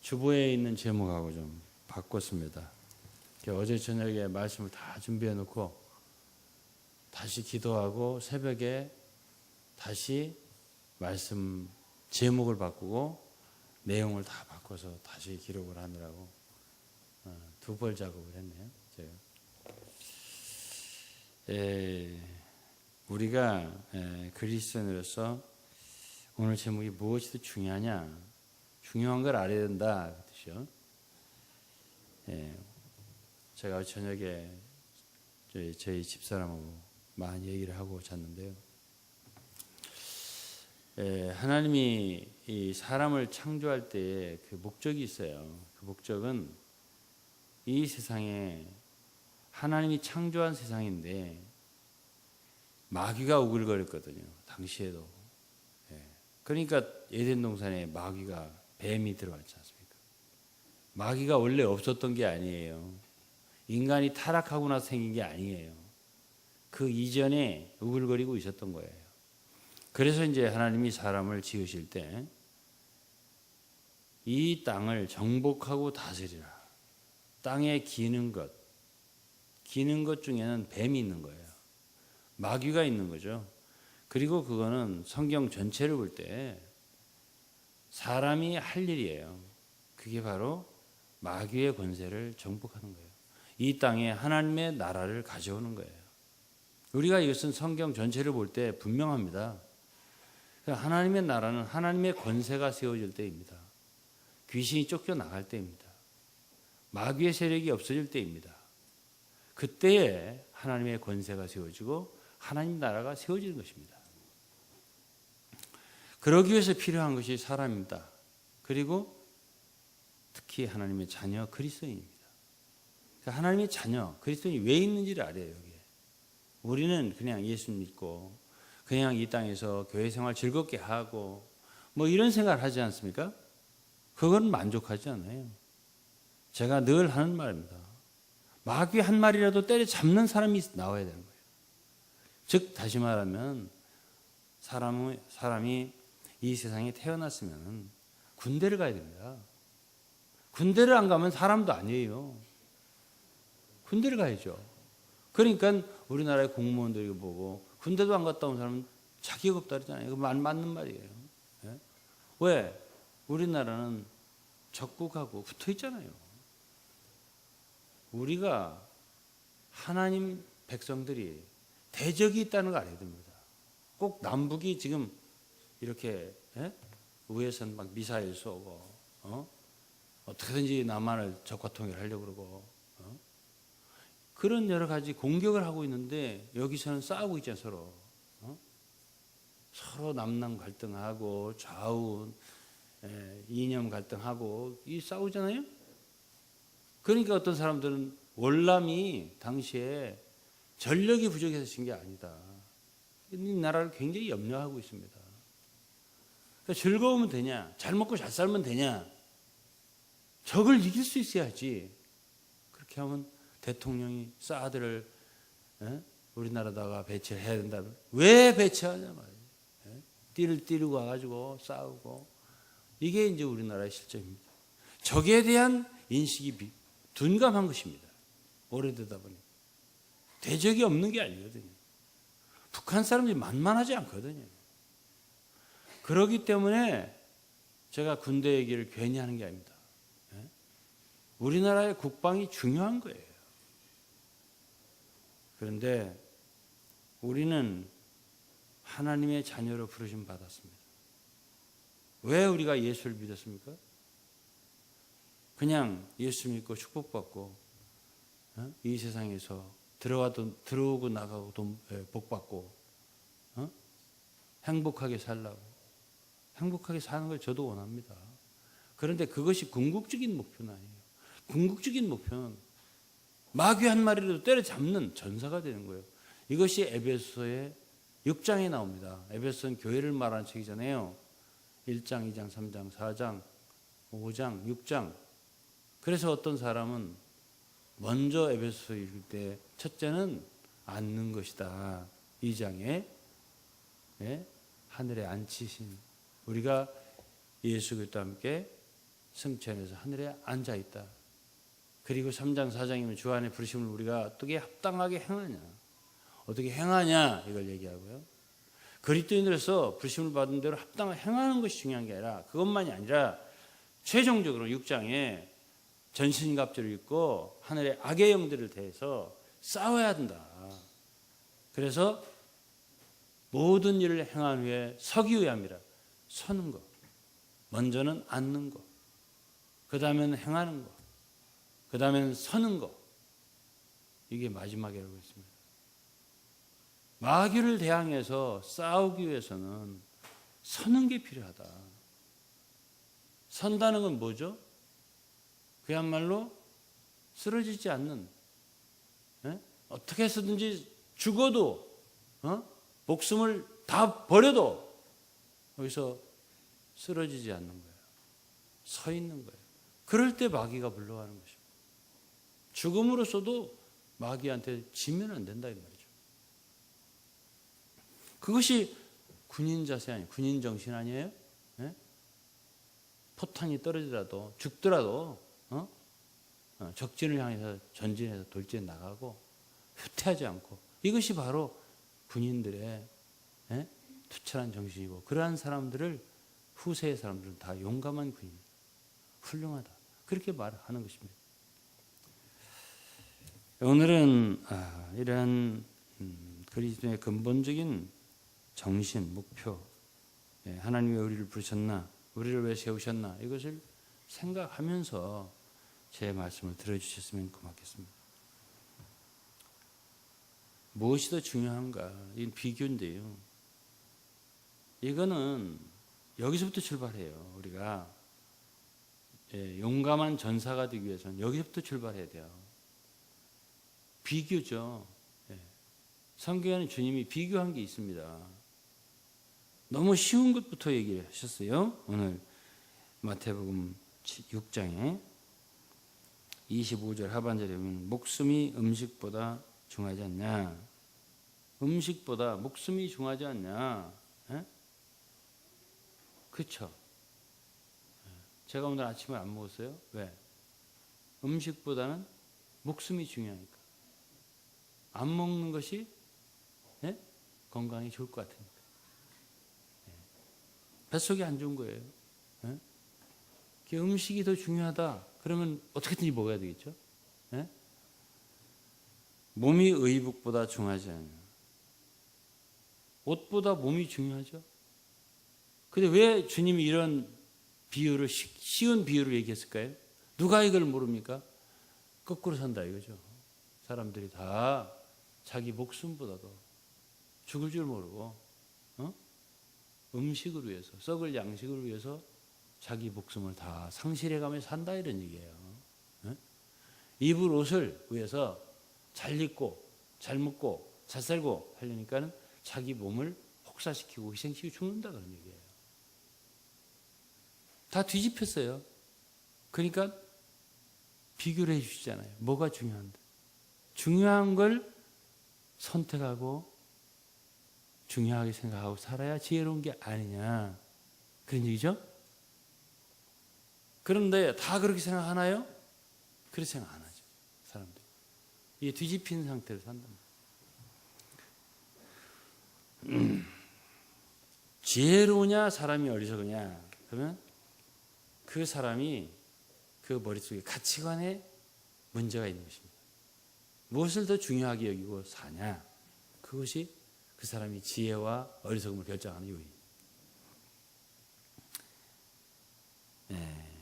주보에 있는 제목하고 좀 바꿨습니다. 어제 저녁에 말씀을 다 준비해 놓고 다시 기도하고 새벽에 다시 말씀 제목을 바꾸고 내용을 다 바꿔서 다시 기록을 하느라고 두 벌 작업을 했네요. 우리가 그리스도인으로서 오늘 제목이 무엇이 더 중요하냐? 중요한 걸 알아야 된다. 그 뜻이요. 제가 저녁에 저희 집사람하고 많이 얘기를 하고 잤는데요. 하나님이 이 사람을 창조할 때에 그 목적이 있어요. 그 목적은 이 세상에 하나님이 창조한 세상인데 마귀가 우글거렸거든요. 당시에도. 그러니까 에덴 동산에 마귀가 뱀이 들어왔지 않습니까? 마귀가 원래 없었던 게 아니에요. 인간이 타락하고 나서 생긴 게 아니에요. 그 이전에 우글거리고 있었던 거예요. 그래서 이제 하나님이 사람을 지으실 때 이 땅을 정복하고 다스리라. 땅에 기는 것 중에는 뱀이 있는 거예요. 마귀가 있는 거죠. 그리고 그거는 성경 전체를 볼 때 사람이 할 일이에요. 그게 바로 마귀의 권세를 정복하는 거예요. 이 땅에 하나님의 나라를 가져오는 거예요. 우리가 이것은 성경 전체를 볼 때 분명합니다. 하나님의 나라는 하나님의 권세가 세워질 때입니다. 귀신이 쫓겨나갈 때입니다. 마귀의 세력이 없어질 때입니다. 그때에 하나님의 권세가 세워지고 하나님 나라가 세워지는 것입니다. 그러기 위해서 필요한 것이 사람입니다. 그리고 특히 하나님의 자녀 그리스도인입니다. 하나님의 자녀 그리스도인이 왜 있는지를 알아요. 여기에. 우리는 그냥 예수 믿고 그냥 이 땅에서 교회 생활 즐겁게 하고 뭐 이런 생각을 하지 않습니까? 그건 만족하지 않아요. 제가 늘 하는 말입니다. 마귀 한 마리라도 때려잡는 사람이 나와야 되는 거예요. 즉 다시 말하면 사람이 이 세상에 태어났으면 군대를 가야 됩니다. 군대를 안 가면 사람도 아니에요. 군대를 가야죠. 그러니까 우리나라의 공무원들이 보고 군대도 안 갔다 온 사람은 자기가 없다 그러잖아요. 그거 맞는 말이에요. 왜? 우리나라는 적국하고 붙어 있잖아요. 우리가 하나님 백성들이 대적이 있다는 걸 알아야 됩니다. 꼭 남북이 지금 이렇게 위에서는 막 미사일 쏘고 어떻게든지 남한을 적과 통일하려고 그러고 그런 여러 가지 공격을 하고 있는데 여기서는 싸우고 있잖아요. 서로 남남 갈등하고 좌우 이념 갈등하고 이 싸우잖아요. 그러니까 어떤 사람들은 월남이 당시에 전력이 부족해서 진 게 아니다. 이 나라를 굉장히 염려하고 있습니다. 그러니까 즐거우면 되냐? 잘 먹고 잘 살면 되냐? 적을 이길 수 있어야지. 그렇게 하면 대통령이 사드를 우리나라다가 배치를 해야 된다. 왜 배치하냐 말이에요. 띠를 띠르고 와가지고 싸우고 이게 이제 우리나라의 실정입니다. 적에 대한 인식이 둔감한 것입니다. 오래되다 보니 대적이 없는 게 아니거든요. 북한 사람들이 만만하지 않거든요. 그렇기 때문에 제가 군대 얘기를 괜히 하는 게 아닙니다. 우리나라의 국방이 중요한 거예요. 그런데 우리는 하나님의 자녀로 부르심 받았습니다. 왜 우리가 예수를 믿었습니까? 그냥 예수 믿고 축복받고 이 세상에서 들어오고 나가고 복받고 행복하게 살라고 행복하게 사는 걸 저도 원합니다. 그런데 그것이 궁극적인 목표는 아니에요. 궁극적인 목표는 마귀 한 마리라도 때려잡는 전사가 되는 거예요. 이것이 에베소의 6장에 나옵니다. 에베소는 교회를 말하는 책이잖아요. 1장, 2장, 3장, 4장, 5장, 6장. 그래서 어떤 사람은 먼저 에베소 읽을 때 첫째는 앉는 것이다. 2장에 하늘에 앉히신 우리가 예수 그리스도와 함께 승천해서 하늘에 앉아 있다. 그리고 3장 4장이면 주 안에 부르심을 우리가 어떻게 합당하게 행하냐, 어떻게 행하냐 이걸 얘기하고요. 그리스도인으로서 부르심을 받은 대로 합당하게 행하는 것이 중요한 게 아니라, 그것만이 아니라 최종적으로 6장에 전신갑주를 입고 하늘의 악의 영들을 대해서 싸워야 된다. 그래서 모든 일을 행한 후에 서기 위함이라 서는 것, 먼저는 앉는 것, 그 다음에는 행하는 것, 그 다음에는 서는 것, 이게 마지막이라고 했습니다. 마귀를 대항해서 싸우기 위해서는 서는 게 필요하다. 선다는 건 뭐죠? 그야말로 쓰러지지 않는, 어떻게 해서든지 죽어도, 목숨을 다 버려도 여기서 쓰러지지 않는 거예요. 서 있는 거예요. 그럴 때 마귀가 물러가는 것입니다. 죽음으로써도 마귀한테 지면 안 된다 이 말이죠. 그것이 군인 자세 아니에요? 군인 정신 아니에요? 포탄이 떨어지더라도 죽더라도 적진을 향해서 전진해서 돌진 나가고 후퇴하지 않고, 이것이 바로 군인들의 투철한 정신이고, 그러한 사람들을 후세의 사람들은 다 용감한 군인, 훌륭하다, 그렇게 말하는 것입니다. 오늘은 이러한 그리스도의 근본적인 정신, 목표, 하나님이 우리를 부르셨나, 우리를 왜 세우셨나, 이것을 생각하면서 제 말씀을 들어주셨으면 고맙겠습니다. 무엇이 더 중요한가? 이건 비교인데요. 이거는 여기서부터 출발해요. 우리가 용감한 전사가 되기 위해서는 여기서부터 출발해야 돼요. 비교죠. 성경에는 주님이 비교한 게 있습니다. 너무 쉬운 것부터 얘기하셨어요. 오늘 마태복음 6장에 25절 하반절에 보면 목숨이 음식보다 중하지 않냐. 음식보다 목숨이 중하지 않냐. 그렇죠. 제가 오늘 아침을 안 먹었어요. 왜? 음식보다는 목숨이 중요하니까. 안 먹는 것이 건강에 좋을 것 같으니까. 뱃속이 안 좋은 거예요. 음식이 더 중요하다. 그러면 어떻게든지 먹어야 되겠죠. 몸이 의복보다 중하지 않아요. 옷보다 몸이 중요하죠. 근데 왜 주님이 이런 비유를, 쉬운 비유를 얘기했을까요? 누가 이걸 모릅니까? 거꾸로 산다 이거죠. 사람들이 다 자기 목숨보다도 죽을 줄 모르고 음식을 위해서, 썩을 양식을 위해서 자기 목숨을 다 상실해가며 산다 이런 얘기예요. 입을 옷을 위해서 잘 입고 잘 먹고 잘 살고 하려니까는 자기 몸을 혹사시키고 희생시키고 죽는다 그런 얘기예요. 다 뒤집혔어요. 그러니까 비교를 해 주시잖아요. 뭐가 중요한데? 중요한 걸 선택하고 중요하게 생각하고 살아야 지혜로운 게 아니냐, 그런 얘기죠. 그런데 다 그렇게 생각하나요? 그렇게 생각 안 하죠. 사람들이 이게 뒤집힌 상태로 산다. 지혜로우냐 사람이 어리석으냐, 그러면 그 사람이 그 머릿속에 가치관에 문제가 있는 것입니다. 무엇을 더 중요하게 여기고 사냐, 그것이 그 사람이 지혜와 어리석음을 결정하는 요인.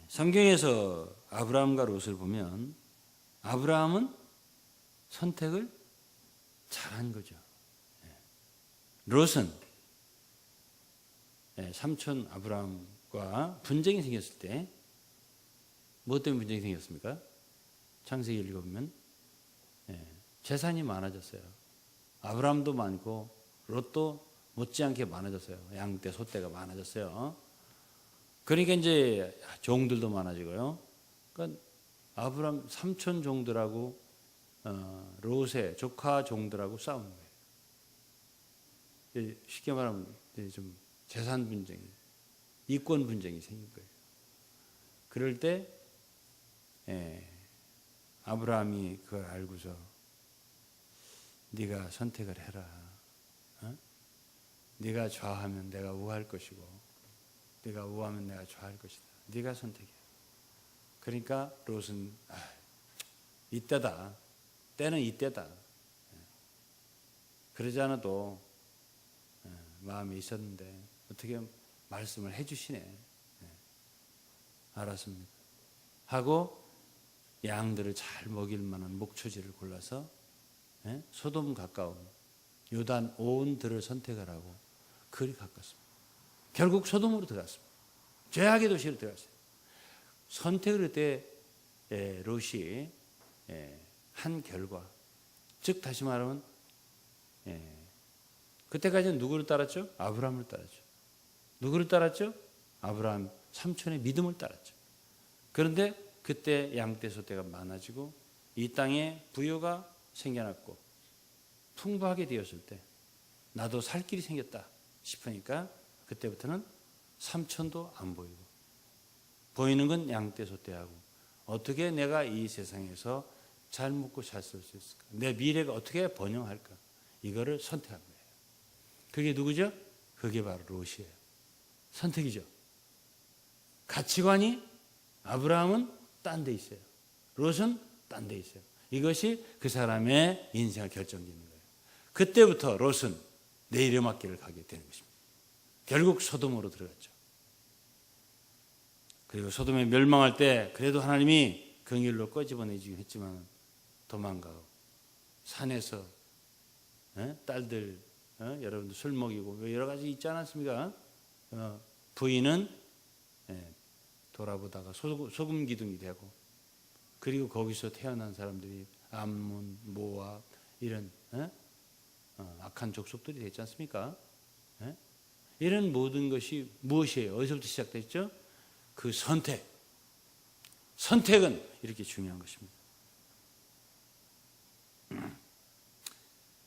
성경에서 아브라함과 롯을 보면 아브라함은 선택을 잘한 거죠. 롯은 삼촌 아브라함과 분쟁이 생겼을 때, 무엇 때문에 분쟁이 생겼습니까? 창세기 읽어보면 재산이 많아졌어요. 아브라함도 많고 롯도 못지않게 많아졌어요. 양떼 소떼가 많아졌어요. 그러니까 이제 종들도 많아지고요. 그러니까 아브라함 삼촌 종들하고 롯의 조카 종들하고 싸우는 거예요. 쉽게 말하면 좀 재산 분쟁이. 이권 분쟁이 생긴 거예요. 그럴 때 아브라함이 그걸 알고서 네가 선택을 해라. 네가 좌하면 내가 우할 것이고 네가 우하면 내가 좌할 것이다. 네가 선택해. 그러니까 롯은 이때다. 때는 이때다. 그러지 않아도 마음에 있었는데 어떻게 말씀을 해주시네. 알았습니다. 하고 양들을 잘 먹일 만한 목초지를 골라서 소돔 가까운 요단 온 들을 선택하라고 그리 가깝습니다. 결국 소돔으로 들어갔습니다. 죄악의 도시로 들어갔어요. 선택을 할 때 롯이 한 결과, 즉 다시 말하면 그때까지는 누구를 따랐죠? 아브라함을 따랐죠. 누구를 따랐죠? 아브라함 삼촌의 믿음을 따랐죠. 그런데 그때 양떼 소떼가 많아지고 이 땅에 부여가 생겨났고 풍부하게 되었을 때 나도 살 길이 생겼다 싶으니까 그때부터는 삼촌도 안 보이고 보이는 건 양떼 소떼하고 어떻게 내가 이 세상에서 잘 먹고 잘 살 수 있을까? 내 미래가 어떻게 번영할까? 이거를 선택한 거예요. 그게 누구죠? 그게 바로 롯이에요. 선택이죠. 가치관이 아브라함은 딴 데 있어요. 롯은 딴 데 있어요. 이것이 그 사람의 인생을 결정짓는 거예요. 그때부터 롯은 내리막길을 가게 되는 것입니다. 결국 소돔으로 들어갔죠. 그리고 소돔에 멸망할 때 그래도 하나님이 긍휼로 꺼집어내주긴 했지만 도망가고 산에서 딸들 여러분들 술 먹이고 여러 가지 있지 않았습니까? 부인은 돌아보다가 소금 기둥이 되고 그리고 거기서 태어난 사람들이 암몬, 모압 이런 악한 족속들이 됐지 않습니까? 이런 모든 것이 무엇이에요? 어디서부터 시작됐죠? 그 선택은 이렇게 중요한 것입니다.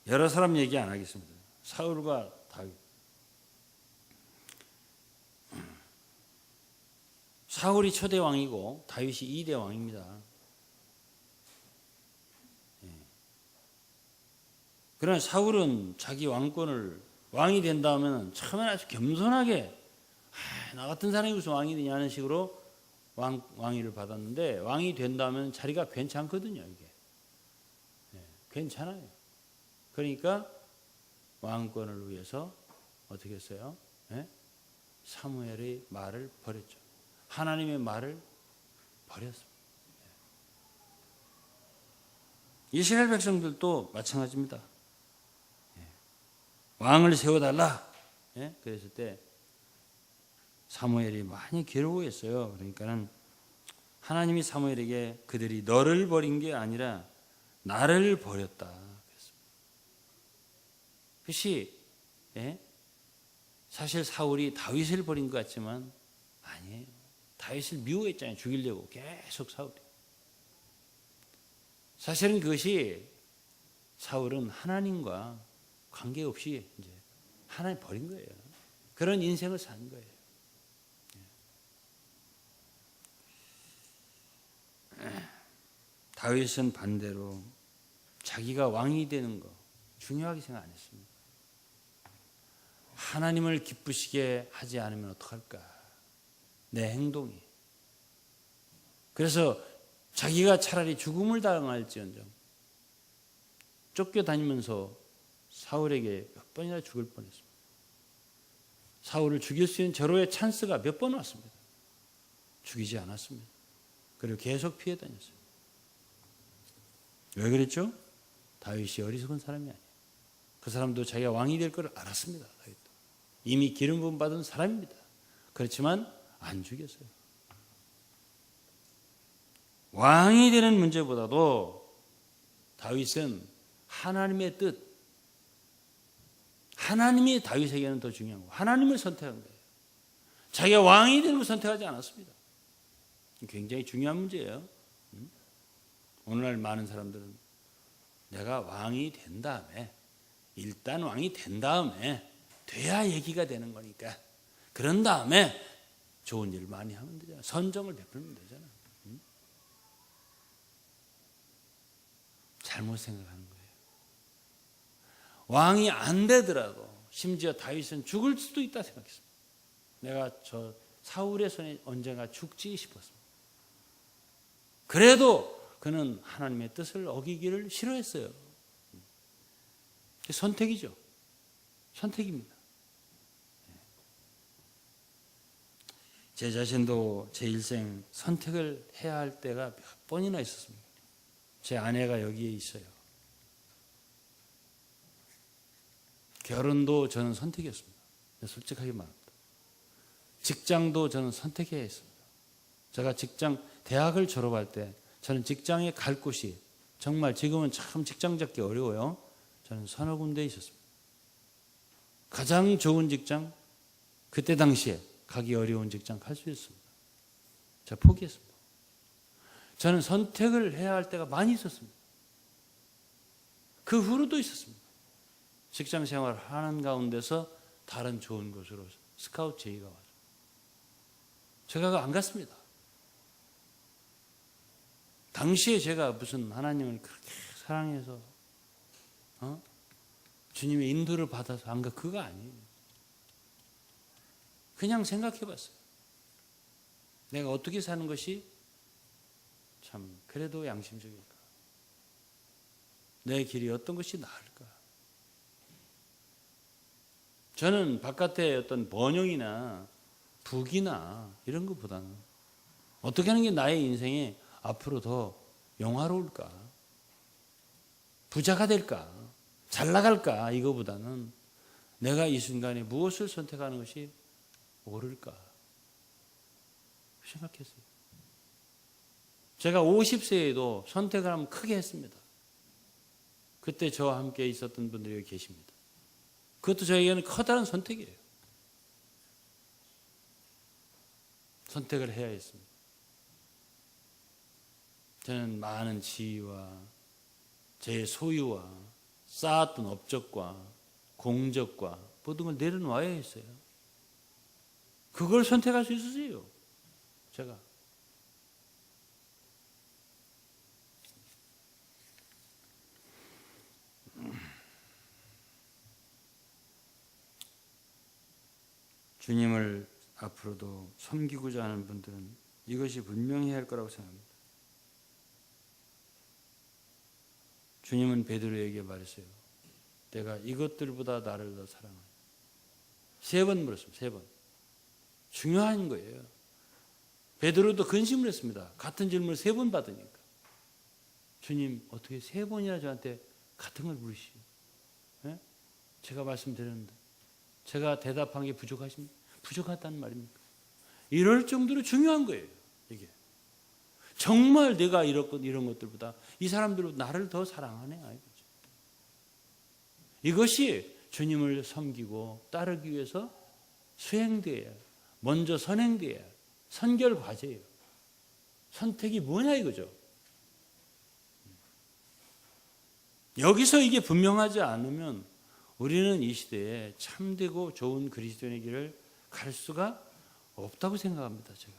여러 사람 얘기 안 하겠습니다. 사울과 다윗. 사울이 초대 왕이고 다윗이 2대 왕입니다. 그러나 사울은 자기 왕권을 왕이 된다면 처음에는 아주 겸손하게 나 같은 사람이 무슨 왕이 되냐는 식으로 왕위를 받았는데 왕이 된다면 자리가 괜찮거든요. 이게 괜찮아요. 그러니까 왕권을 위해서 어떻게 했어요? 사무엘의 말을 버렸죠. 하나님의 말을 버렸습니다. 이스라엘 백성들도 마찬가지입니다. 왕을 세워달라. 그랬을 때 사무엘이 많이 괴로워했어요. 그러니까는 하나님이 사무엘에게 그들이 너를 버린 게 아니라 나를 버렸다. 그랬습니다. 그것이 사실 사울이 다윗을 버린 것 같지만 아니에요. 다윗을 미워했잖아요. 죽이려고 계속 사울이. 사실은 그것이 사울은 하나님과 관계없이 이제 하나님 버린 거예요. 그런 인생을 산 거예요. 다윗은 반대로 자기가 왕이 되는 거 중요하게 생각 안 했습니다. 하나님을 기쁘시게 하지 않으면 어떡할까? 내 행동이. 그래서 자기가 차라리 죽음을 당할지언정 쫓겨다니면서 사울에게 몇 번이나 죽을 뻔했습니다. 사울을 죽일 수 있는 절호의 찬스가 몇 번 왔습니다. 죽이지 않았습니다. 그리고 계속 피해 다녔어요. 왜 그랬죠? 다윗이 어리석은 사람이 아니에요. 그 사람도 자기가 왕이 될 걸 알았습니다. 다윗도. 이미 기름 부음 받은 사람입니다. 그렇지만 안 죽였어요. 왕이 되는 문제보다도 다윗은 하나님의 뜻, 하나님이 다윗에게는 더 중요한 거예요. 하나님을 선택한 거예요. 자기가 왕이 되는 걸 선택하지 않았습니다. 굉장히 중요한 문제예요. 오늘날 많은 사람들은 내가 왕이 된 다음에 일단 왕이 된 다음에 돼야 얘기가 되는 거니까 그런 다음에 좋은 일 많이 하면 되잖아. 선정을 베풀면 되잖아. 응? 잘못 생각하는 거예요. 왕이 안 되더라도 심지어 다윗은 죽을 수도 있다 생각했습니다. 내가 저 사울의 손에 언젠가 죽지 싶었습니다. 그래도 그는 하나님의 뜻을 어기기를 싫어했어요. 선택이죠. 선택입니다. 제 자신도 제 일생 선택을 해야 할 때가 몇 번이나 있었습니다. 제 아내가 여기에 있어요. 결혼도 저는 선택이었습니다. 솔직하게 말합니다. 직장도 저는 선택해야 했습니다. 제가 대학을 졸업할 때 저는 직장에 갈 곳이 정말 지금은 참 직장 잡기 어려워요. 저는 서너 군데 있었습니다. 가장 좋은 직장, 그때 당시에 가기 어려운 직장 갈 수 있습니다. 제가 포기했습니다. 저는 선택을 해야 할 때가 많이 있었습니다. 그 후로도 있었습니다. 직장 생활을 하는 가운데서 다른 좋은 곳으로 스카우트 제의가 와서 제가 안 갔습니다. 당시에 제가 무슨 하나님을 그렇게 사랑해서 주님의 인도를 받아서 안 가, 그거 아니에요. 그냥 생각해 봤어요. 내가 어떻게 사는 것이 참 그래도 양심적일까? 내 길이 어떤 것이 나을까? 저는 바깥의 어떤 번영이나 부귀나 이런 것보다는 어떻게 하는 게 나의 인생에 앞으로 더 영화로울까? 부자가 될까? 잘 나갈까? 이거보다는 내가 이 순간에 무엇을 선택하는 것이 옳을까? 생각했어요. 제가 50세에도 선택을 하면 크게 했습니다. 그때 저와 함께 있었던 분들이 여기 계십니다. 그것도 저에게는 커다란 선택이에요. 선택을 해야 했습니다. 저는 많은 지위와 제 소유와 쌓았던 업적과 공적과 모든 걸 내려놓아야 했어요. 그걸 선택할 수 있었어요. 제가. 주님을 앞으로도 섬기고자 하는 분들은 이것이 분명히 해야 할 거라고 생각합니다. 주님은 베드로에게 말했어요. 내가 이것들보다 나를 더 사랑하니. 3번 물었습니다. 3번. 중요한 거예요. 베드로도 근심을 했습니다. 같은 질문을 3번 받으니까. 주님 어떻게 3번이나 저한테 같은 걸 물으시오? 네? 제가 말씀드렸는데 제가 대답한 게 부족하다는 말입니까? 이럴 정도로 중요한 거예요. 이게 정말 내가 이런 것들보다 이 사람들보다 나를 더 사랑하네. 이거죠. 이것이 주님을 섬기고 따르기 위해서 수행되어야, 먼저 선행되어야 선결 과제예요. 선택이 뭐냐 이거죠. 여기서 이게 분명하지 않으면 우리는 이 시대에 참되고 좋은 그리스도인의 길을 갈 수가 없다고 생각합니다. 제가.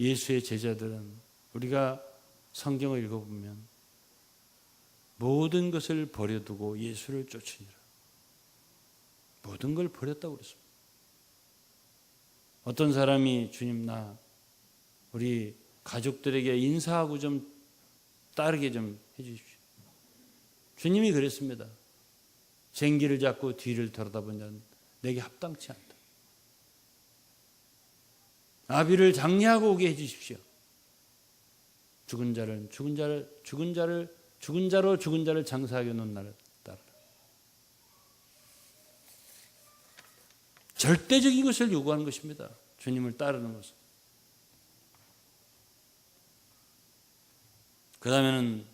예수의 제자들은 우리가 성경을 읽어보면 모든 것을 버려두고 예수를 쫓으니라. 모든 걸 버렸다고 그랬습니다. 어떤 사람이 주님 나 우리 가족들에게 인사하고 좀 따르게 좀 해주십시오. 주님이 그랬습니다. 쟁기를 잡고 뒤를 돌아다본 자는 내게 합당치 않다. 아비를 장례하고 오게 해주십시오. 죽은 자를 장사하게 놓은 나를 따르라. 절대적인 것을 요구하는 것입니다. 주님을 따르는 것은. 그 다음에는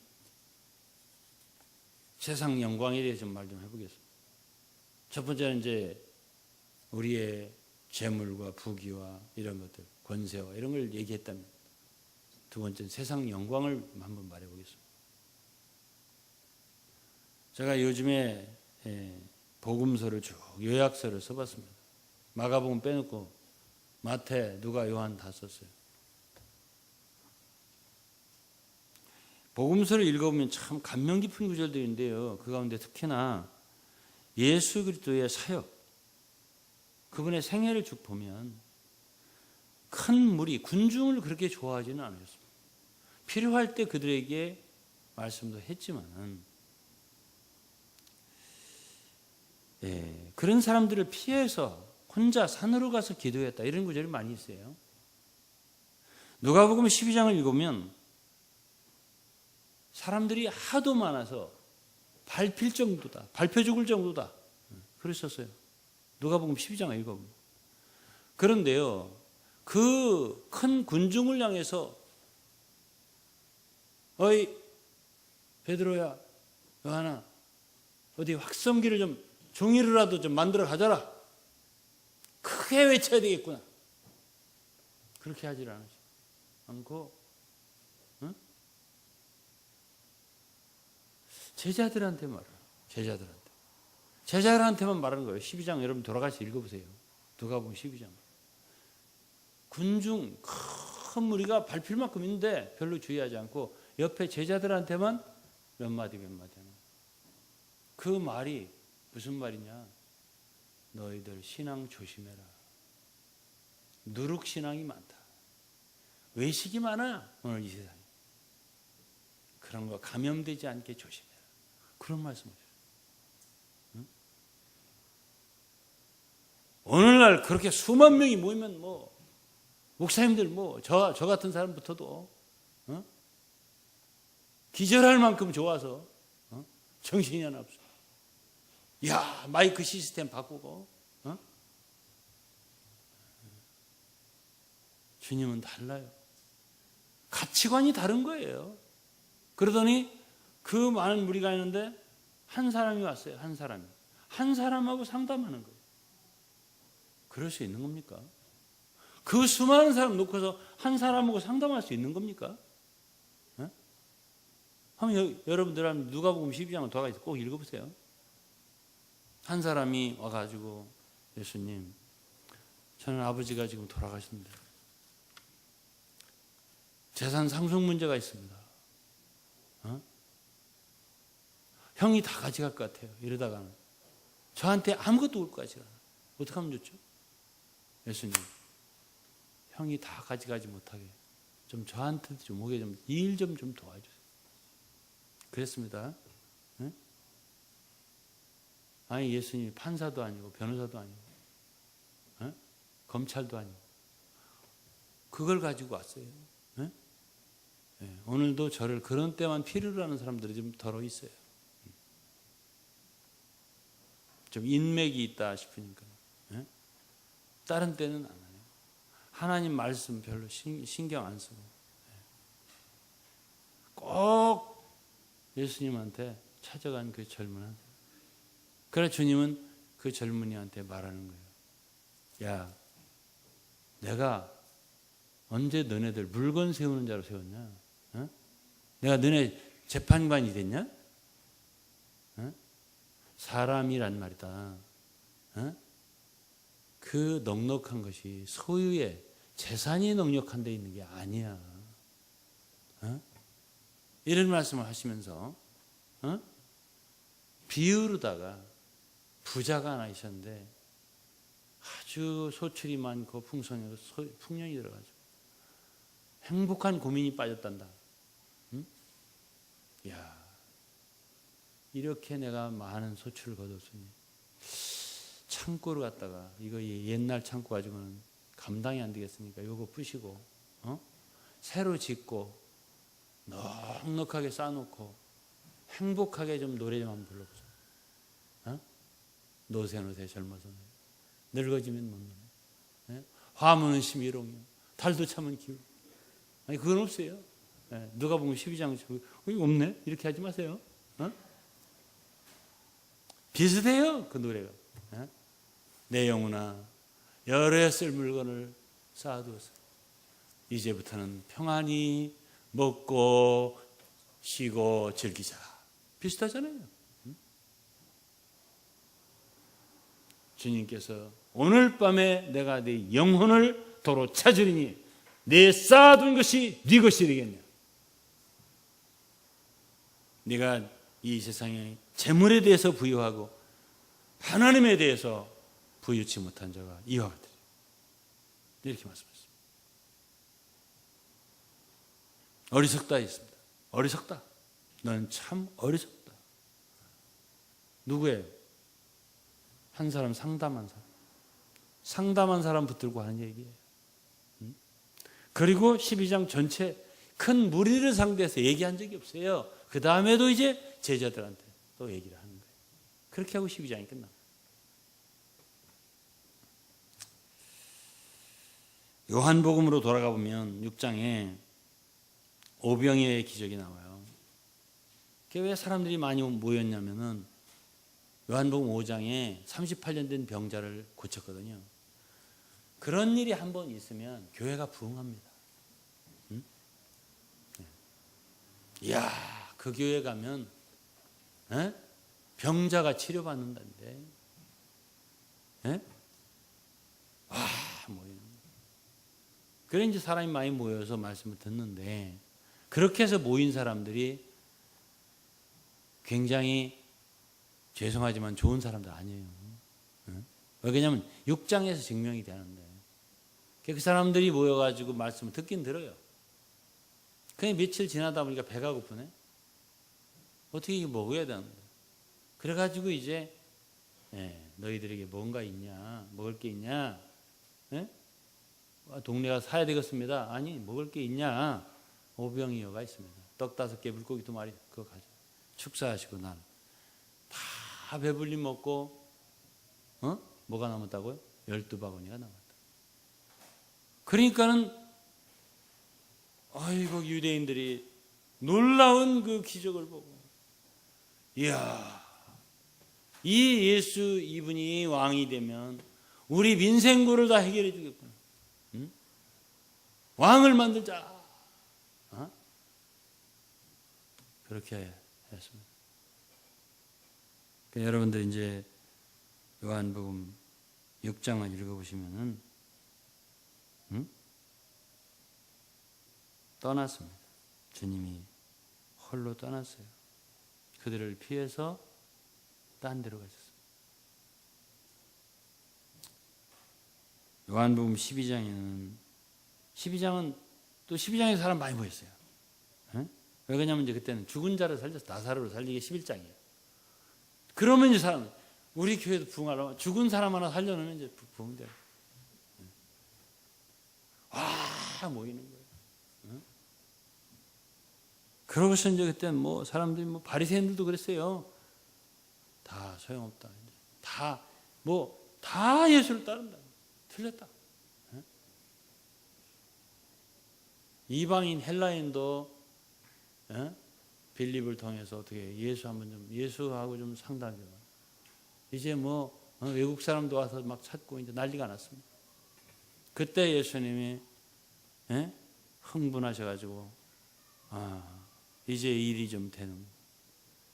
세상 영광에 대해서 말 좀 해보겠습니다. 첫 번째는 이제 우리의 재물과 부귀와 이런 것들, 권세와 이런 걸 얘기했답니다. 두 번째는 세상 영광을 한번 말해보겠습니다. 제가 요즘에 복음서를 쭉 요약서를 써봤습니다. 마가복음 빼놓고 마태, 누가, 요한 다 썼어요. 복음서를 읽어보면 참 감명 깊은 구절들이 있는데요. 그 가운데 특히나 예수 그리스도의 사역, 그분의 생애를 쭉 보면 큰 무리, 군중을 그렇게 좋아하지는 않았습니다. 필요할 때 그들에게 말씀도 했지만은, 그런 사람들을 피해서 혼자 산으로 가서 기도했다, 이런 구절이 많이 있어요. 누가복음 12장을 읽으면 사람들이 하도 많아서 밟힐 정도다, 밟혀 죽을 정도다, 그랬었어요. 누가복음 12장을 읽어보면. 그런데요, 그 큰 군중을 향해서 어이 베드로야, 요한아, 어디 확성기를 좀, 종이라도 좀 만들어 가져라, 크게 외쳐야 되겠구나, 그렇게 하질 않고 제자들한테 말해요. 제자들한테만 말하는 거예요. 12장 여러분 돌아가서 읽어보세요. 누가복음 12장. 군중 큰 무리가 밟힐 만큼 있는데 별로 주의하지 않고 옆에 제자들한테만 몇 마디 하는. 그 말이 무슨 말이냐? 너희들 신앙 조심해라. 누룩 신앙이 많다. 외식이 많아, 오늘 이 세상에. 그런 거 감염되지 않게 조심해라. 그런 말씀이에요. 응? 오늘날 그렇게 수만 명이 모이면 목사님들 저 같은 사람부터도 기절할 만큼 좋아서 정신이 하나 없어. 야, 마이크 시스템 바꾸고. 주님은 달라요. 가치관이 다른 거예요. 그러더니 그 많은 무리가 있는데 한 사람이 왔어요. 한 사람하고 상담하는 거예요. 그럴 수 있는 겁니까? 그 수많은 사람 놓고서 한 사람하고 상담할 수 있는 겁니까? 한번 여러분들 누가복음 12장을 돌아가서 꼭 읽어보세요. 한 사람이 와가지고, 예수님, 저는 아버지가 지금 돌아가셨는데 재산 상속 문제가 있습니다. 형이 다 가져갈 것 같아요. 이러다가는 저한테 아무것도 올 것 같지가 않아요. 어떻게 하면 좋죠? 예수님, 형이 다 가져가지 못하게 좀 저한테 좀 오게 좀 일 좀 도와주세요. 그랬습니다. 네? 아니, 예수님이 판사도 아니고 변호사도 아니고 검찰도 아니고 그걸 가지고 왔어요. 네? 네. 오늘도 저를 그런 때만 필요로 하는 사람들이 좀 더러 있어요. 좀 인맥이 있다 싶으니까. 네? 다른 때는 안 해요. 하나님 말씀 별로 신경 안 쓰고. 꼭 예수님한테 찾아간 그 젊은한. 그래 주님은 그 젊은이한테 말하는 거예요. 야, 내가 언제 너네들 물건 세우는 자로 세웠냐? 내가 너네 재판관이 됐냐? 사람이란 말이다. 그 넉넉한 것이 소유의 재산이 넉넉한 데 있는 게 아니야. 이런 말씀을 하시면서 비유로다가 부자가 하나 있었는데 아주 소출이 많고 풍년이 들어가지고 행복한 고민이 빠졌단다. 야, 이렇게 내가 많은 소출을 거뒀으니 창고를 갖다가 이거 옛날 창고 가지고는 감당이 안 되겠으니까 이거 부시고 새로 짓고 넉넉하게 쌓아놓고 행복하게 좀 노래 좀 한번 불러보자. 노새 젊어서 늙어지면 못 노네. 화무는 심희롱이요 달도 차면 기울. 아니 그건 없어요. 누가복음 12장 이거 없네. 이렇게 하지 마세요. 비슷해요 그 노래가. 내 영혼아 여러 쓸 물건을 쌓아두었어. 이제부터는 평안히 먹고 쉬고 즐기자. 비슷하잖아요. 주님께서 오늘 밤에 내가 네 영혼을 도로 찾으리니 내 쌓아둔 것이 네 것이 되겠냐. 네가 이 세상에 재물에 대해서 부유하고 하나님에 대해서 부유치 못한 자가 이와 같으리. 이렇게 말씀하셨습니다. 어리석다 했습니다. 어리석다. 너는 참 어리석다. 누구예요? 한 사람, 상담한 사람. 상담한 사람 붙들고 하는 얘기예요. 그리고 12장 전체 큰 무리를 상대해서 얘기한 적이 없어요. 그 다음에도 이제 제자들한테 또 얘기를 하는 거예요. 그렇게 하고 12장이 끝납니다. 요한복음으로 돌아가 보면 6장에 오병이어의 기적이 나와요. 왜 사람들이 많이 모였냐면은 요한복음 5장에 38년 된 병자를 고쳤거든요. 그런 일이 한 번 있으면 교회가 부흥합니다. 응? 이야, 그 교회 가면 병자가 치료받는다는데, 와, 모이는. 그래 이제 사람이 많이 모여서 말씀을 듣는데, 그렇게 해서 모인 사람들이 굉장히 죄송하지만 좋은 사람들 아니에요. 왜냐하면 6장에서 증명이 되는데, 그 사람들이 모여가지고 말씀을 듣긴 들어요. 그냥 며칠 지나다 보니까 배가 고프네. 어떻게 이거 먹어야 되는데. 그래가지고 이제 너희들에게 뭔가 있냐, 먹을 게 있냐, 동네가 사야 되겠습니다. 아니, 먹을 게 있냐. 오병이어가 있습니다. 떡 5개, 물고기 2마리, 그거 가져. 축사하시고 난 다 배불리 먹고, 뭐가 남았다고요? 12바구니가 남았다. 그러니까는 아이고, 유대인들이 놀라운 그 기적을 보고, 이야, 이 예수 이분이 왕이 되면 우리 민생고를 다 해결해 주겠구나. 응? 왕을 만들자. 그렇게 했습니다. 그러니까 여러분들 이제 요한복음 6장을 읽어보시면은 떠났습니다. 주님이 홀로 떠났어요. 그들을 피해서 딴 데로 가셨어요. 요한복음 12장은 또 12장에 사람 많이 모였어요. 왜 그러냐면 이제 그때는 죽은 자를 살려서 나사로를 살리게 11장이에요. 그러면 이제 사람, 우리 교회도 부흥하려면 죽은 사람 하나 살려놓으면 이제 부흥돼요. 와, 모이는 거예요. 그러고서 이제 그때 뭐 사람들이 뭐 바리새인들도 그랬어요. 다 소용없다. 다 예수를 따른다. 틀렸다. 이방인 헬라인도 빌립을 통해서 어떻게 예수하고 좀 상담해 봐. 이제 외국 사람도 와서 막 찾고 이제 난리가 났습니다. 그때 예수님이 흥분하셔가지고 이제 일이 좀 되는.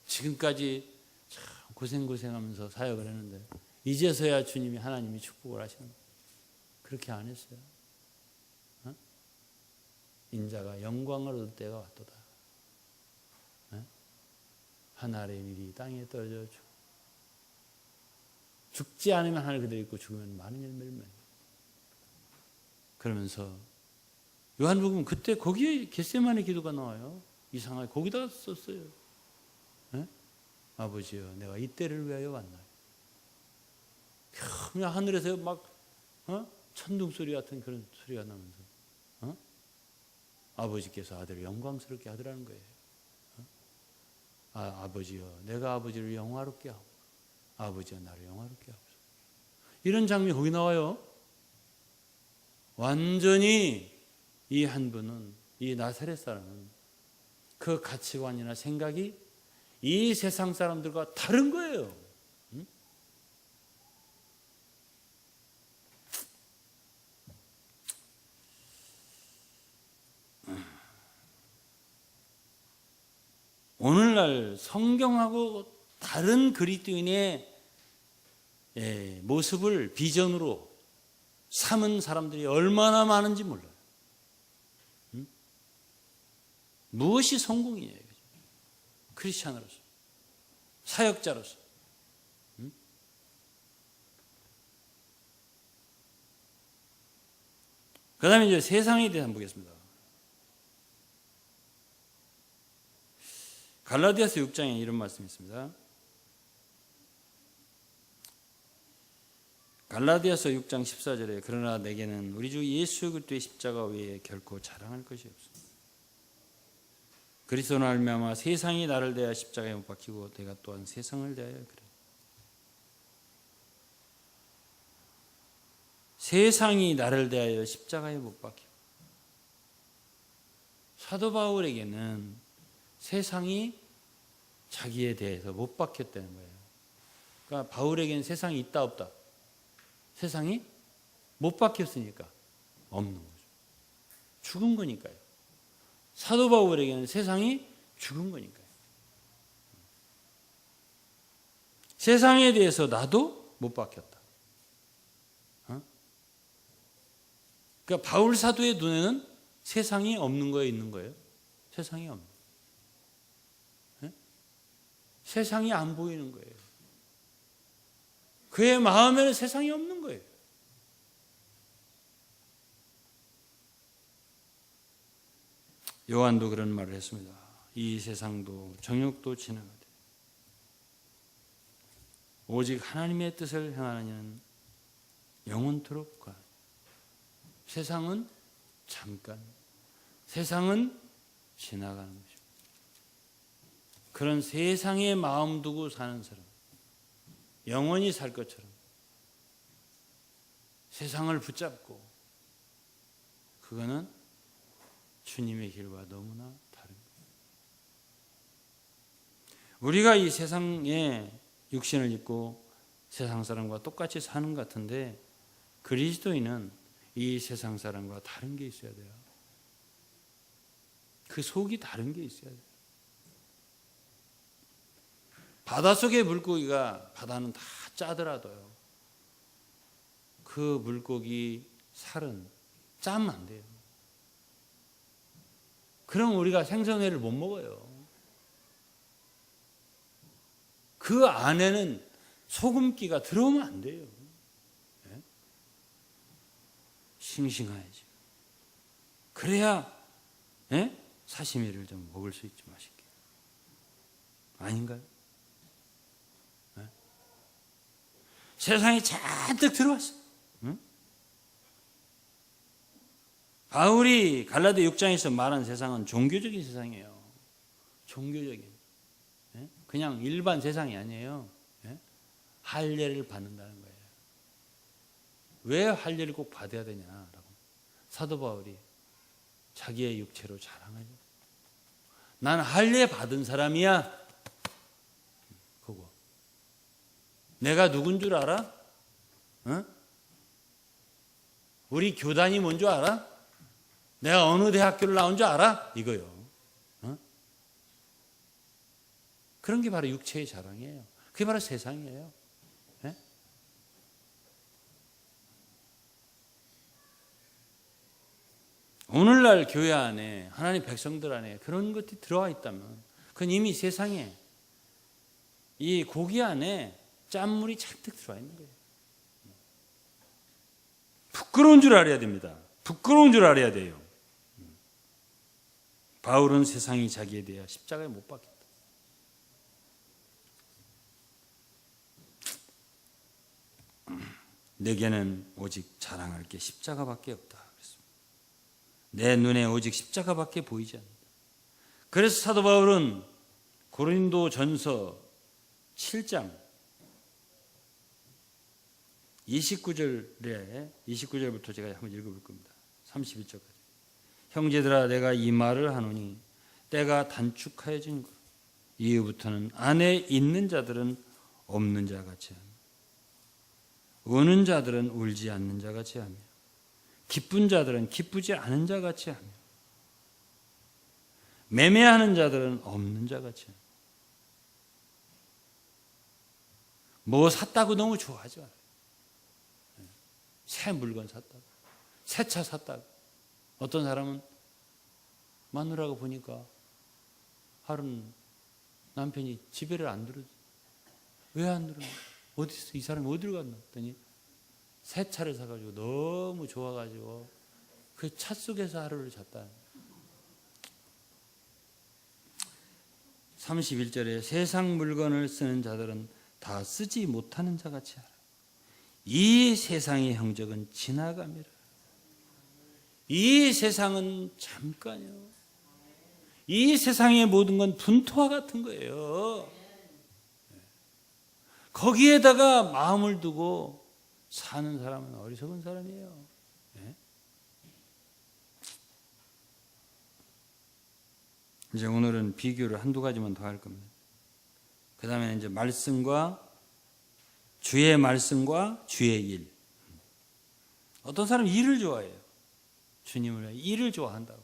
지금까지 참 고생하면서 사역을 했는데 이제서야 주님이 하나님이 축복을 하시는. 그렇게 안 했어요. 인자가 영광을 얻을 때가 왔도다. 하늘의 밀이 땅에 떨어져 죽지 않으면 하늘 그대로 있고 죽으면 많은 열매를 맺는. 그러면서 요한복음 그때 거기에 겟세마네 기도가 나와요. 이상하게 거기다가 썼어요. 아버지여, 내가 이때를 위하여 왔나요? 그냥 하늘에서 막 천둥 소리 같은 그런 소리가 나면서 아버지께서 아들을 영광스럽게 하더라는 거예요. 아버지여, 내가 아버지를 영화롭게 하고 아버지여 나를 영화롭게 하고. 이런 장면이 거기 나와요. 완전히 이 한 분은, 이 나사렛 사람은 그 가치관이나 생각이 이 세상 사람들과 다른 거예요. 오늘날 성경하고 다른 그리스도인의 모습을 비전으로 삼은 사람들이 얼마나 많은지 몰라요. 무엇이 성공이냐, 크리스찬으로서, 사역자로서. 그 다음에 이제 세상에 대해서 한번 보겠습니다. 갈라디아서 6장에 이런 말씀이 있습니다. 갈라디아서 6장 14절에 그러나 내게는 우리 주 예수 그리스도의 십자가 외에 결코 자랑할 것이 없어. 그리스도로 말미암아 세상이 나를 대하여 십자가에 못 박히고 내가 또한 세상을 대하여 그래. 세상이 나를 대하여 십자가에 못 박히고, 사도 바울에게는 세상이 자기에 대해서 못 박혔다는 거예요. 그러니까 바울에게는 세상이 있다 없다? 세상이 못 박혔으니까 없는 거죠. 죽은 거니까요. 사도 바울에게는 세상이 죽은 거니까요. 세상에 대해서 나도 못 박혔다. 그러니까 바울 사도의 눈에는 세상이 없는 거예요, 있는 거예요? 세상이 없는 거예요. 세상이 안 보이는 거예요. 그의 마음에는 세상이 없는 거예요. 요한도 그런 말을 했습니다. 이 세상도 정욕도 지나가되 오직 하나님의 뜻을 행하는 이는 영원토록 가. 세상은 잠깐, 세상은 지나가는 것입니다. 그런 세상에 마음 두고 사는 사람, 영원히 살 것처럼 세상을 붙잡고, 그거는 주님의 길과 너무나 다른 거예요. 우리가 이 세상에 육신을 입고 세상 사람과 똑같이 사는 것 같은데, 그리스도인은 이 세상 사람과 다른 게 있어야 돼요. 그 속이 다른 게 있어야 돼요. 바닷속의 물고기가, 바다는 다 짜더라도요, 그 물고기 살은 짜면 안 돼요. 그럼 우리가 생선회를 못 먹어요. 그 안에는 소금기가 들어오면 안 돼요. 네? 싱싱해야지. 그래야 네? 사시미를 좀 먹을 수 있지, 맛있게. 아닌가요? 네? 세상에 잔뜩 들어왔어. 응? 바울이 갈라디아 6장에서 말한 세상은 종교적인 세상이에요. 종교적인. 예? 그냥 일반 세상이 아니에요. 예? 할례를 받는다는 거예요. 왜 할례를 꼭 받아야 되냐라고 사도 바울이 자기의 육체로 자랑하죠. 난 할례 받은 사람이야. 그거. 내가 누군 줄 알아? 어? 우리 교단이 뭔 줄 알아? 내가 어느 대학교를 나온 줄 알아? 이거요. 어? 그런 게 바로 육체의 자랑이에요. 그게 바로 세상이에요. 네? 오늘날 교회 안에, 하나님 백성들 안에 그런 것들이 들어와 있다면, 그건 이미 세상에, 이 고기 안에 짠물이 잔뜩 들어와 있는 거예요. 부끄러운 줄 알아야 됩니다. 부끄러운 줄 알아야 돼요. 바울은 세상이 자기에 대해 십자가에 못 박혔다. 내게는 오직 자랑할 게 십자가밖에 없다. 그랬습니다. 내 눈에 오직 십자가밖에 보이지 않는다. 그래서 사도 바울은 고린도 전서 7장 29절부터 제가 한번 읽어볼 겁니다. 31절까지. 형제들아, 내가 이 말을 하노니 때가 단축하여진 것. 이후부터는 안에 있는 자들은 없는 자 같이 하며, 우는 자들은 울지 않는 자 같이 하며, 기쁜 자들은 기쁘지 않은 자 같이 하며, 매매하는 자들은 없는 자 같이 하며, 뭐 샀다고 너무 좋아하지 말아요. 새 물건 샀다고, 새 차 샀다고. 어떤 사람은 마누라가 보니까 하루는 남편이 집에를 안 들어줘. 왜 안 들어? 어디 있어? 이 사람이 어디로 갔나? 했더니 새 차를 사가지고 너무 좋아가지고 그 차 속에서 하루를 잤다. 31절에 세상 물건을 쓰는 자들은 다 쓰지 못하는 자같이 하라. 이 세상의 행적은 지나가미라. 이 세상은 잠깐이요. 이 세상의 모든 건 분토와 같은 거예요. 거기에다가 마음을 두고 사는 사람은 어리석은 사람이에요. 이제 오늘은 비교를 한두 가지만 더 할 겁니다. 그 다음에 이제 말씀과 주의 말씀과 주의 일. 어떤 사람은 일을 좋아해요. 주님을 위해 일을 좋아한다고.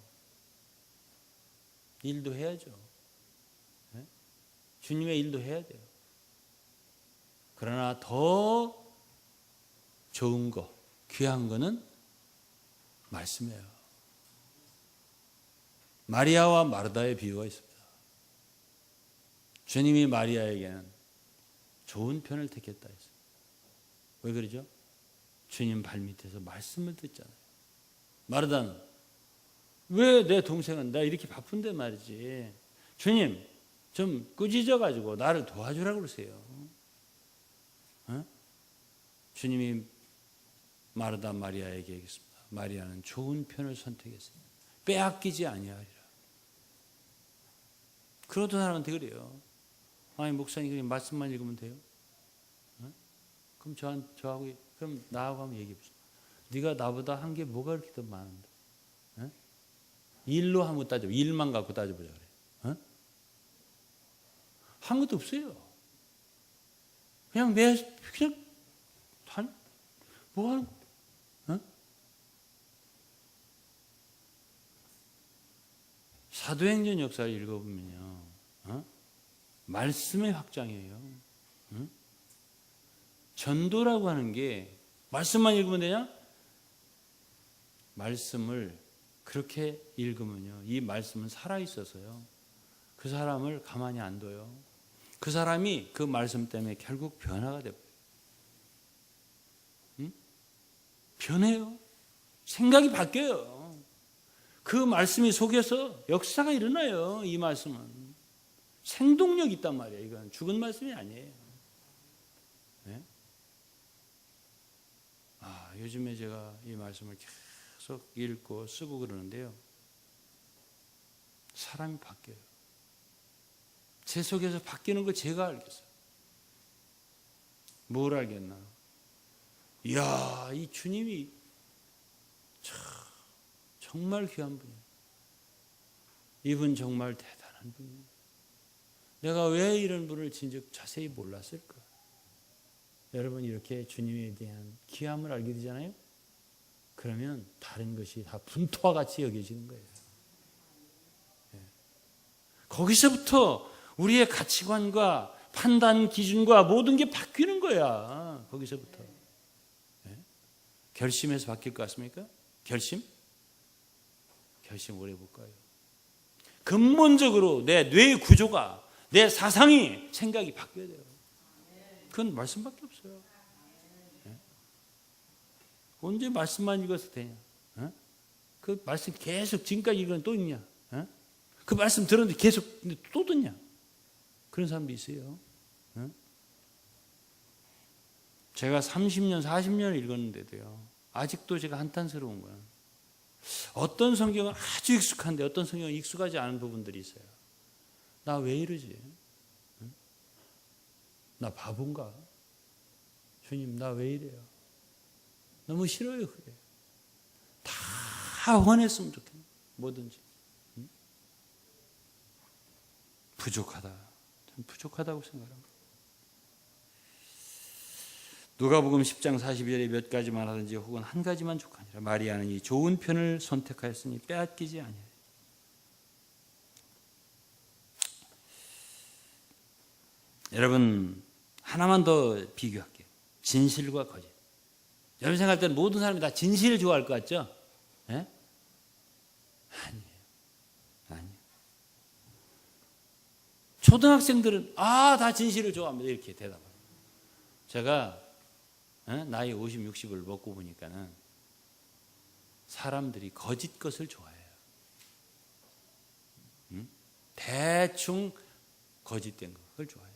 일도 해야죠. 주님의 일도 해야 돼요. 그러나 더 좋은 거, 귀한 거는 말씀이에요. 마리아와 마르다의 비유가 있습니다. 주님이 마리아에게는 좋은 편을 택했다 했어요. 왜 그러죠? 주님 발밑에서 말씀을 듣잖아요. 마르다는 왜 내 동생은 나 이렇게 바쁜데 말이지. 주님 좀 꾸짖어가지고 나를 도와주라고 그러세요. 주님이 마르다 마리아에게 얘기했습니다. 마리아는 좋은 편을 선택했습니다. 빼앗기지 아니하리라. 그러던 사람한테 그래요. 아니 목사님 그냥 말씀만 읽으면 돼요? 그럼 저하고 그럼 나하고 한번 얘기해 보세요. 네가 나보다 한 게 뭐가 그렇게 더 많은데? 일로 한번 따져. 일만 갖고 따져보자 그래. 한 것도 없어요. 그냥 뭐 하는 거? 사도행전 역사를 읽어보면요, 말씀의 확장이에요. 전도라고 하는 게 말씀만 읽으면 되냐? 말씀을 그렇게 읽으면요, 이 말씀은 살아있어서요, 그 사람을 가만히 안 둬요. 그 사람이 그 말씀 때문에 결국 변화가 돼요. 변해요. 생각이 바뀌어요. 그 말씀이 속에서 역사가 일어나요. 이 말씀은 생동력이 있단 말이에요. 이건 죽은 말씀이 아니에요. 네? 요즘에 제가 이 말씀을 계속 읽고 쓰고 그러는데요, 사람이 바뀌어요. 제 속에서 바뀌는 걸 제가 알겠어요. 뭘 알겠나? 이야, 이 주님이 정말 귀한 분이에요. 이분 정말 대단한 분이에요. 내가 왜 이런 분을 진즉 자세히 몰랐을까? 여러분, 이렇게 주님에 대한 귀함을 알게 되잖아요. 그러면 다른 것이 다 분토와 같이 여겨지는 거예요. 거기서부터 우리의 가치관과 판단 기준과 모든 게 바뀌는 거야. 거기서부터. 결심해서 바뀔 것 같습니까? 결심 오래 해볼까요? 근본적으로 내 뇌 구조가, 내 사상이, 생각이 바뀌어야 돼요. 그건 말씀밖에 없어요. 언제 말씀만 읽어서 되냐? 그 말씀 계속 지금까지 읽은 또 읽냐? 그 말씀 들었는데 계속 또 듣냐? 그런 사람도 있어요. 제가 30년, 40년을 읽었는데도요, 아직도 제가 한탄스러운 거예요. 어떤 성경은 아주 익숙한데 어떤 성경은 익숙하지 않은 부분들이 있어요. 나 왜 이러지? 나 바본가? 주님, 나 왜 이래요? 너무 싫어요, 그게. 다 원했으면 좋겠네, 뭐든지. 부족하다. 참 부족하다고 생각합니다. 누가복음 10장 42절에 몇 가지만 하든지 혹은 한 가지만 족하니라. 마리아는 이 좋은 편을 선택하였으니 빼앗기지 아니하리라. 여러분, 하나만 더 비교할게요. 진실과 거짓. 여러분 생각할 때는 모든 사람이 다 진실을 좋아할 것 같죠? 예? 아니에요. 초등학생들은 다 진실을 좋아합니다. 이렇게 대답합니다. 제가 나이 50, 60을 먹고 보니까는 사람들이 거짓 것을 좋아해요. 대충 거짓된 걸 좋아해요.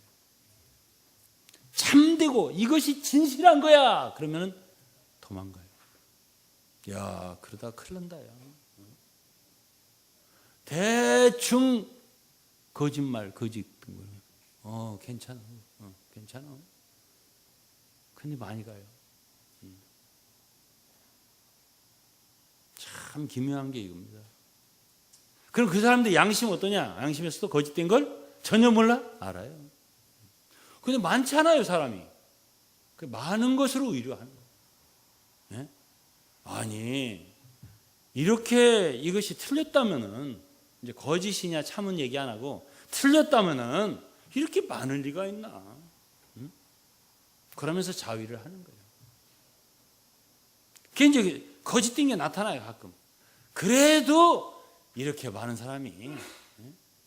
참되고 이것이 진실한 거야. 그러면은 도망가요. 야, 그러다 큰일 난다. 야. 대충 거짓된 거예요. 괜찮아. 괜찮아. 근데 많이 가요. 참 기묘한 게 이겁니다. 그럼 그 사람들 양심 어떠냐? 양심에서도 거짓된 걸 전혀 몰라? 알아요. 근데 많잖아요, 사람이. 그 많은 것으로 의뢰하는 거예요. 예? 아니, 이렇게 이것이 틀렸다면은, 이제 거짓이냐 참은 얘기 안 하고, 틀렸다면은, 이렇게 많을 리가 있나? 그러면서 자위를 하는 거예요. 그게 이제 거짓된 게 나타나요, 가끔. 그래도 이렇게 많은 사람이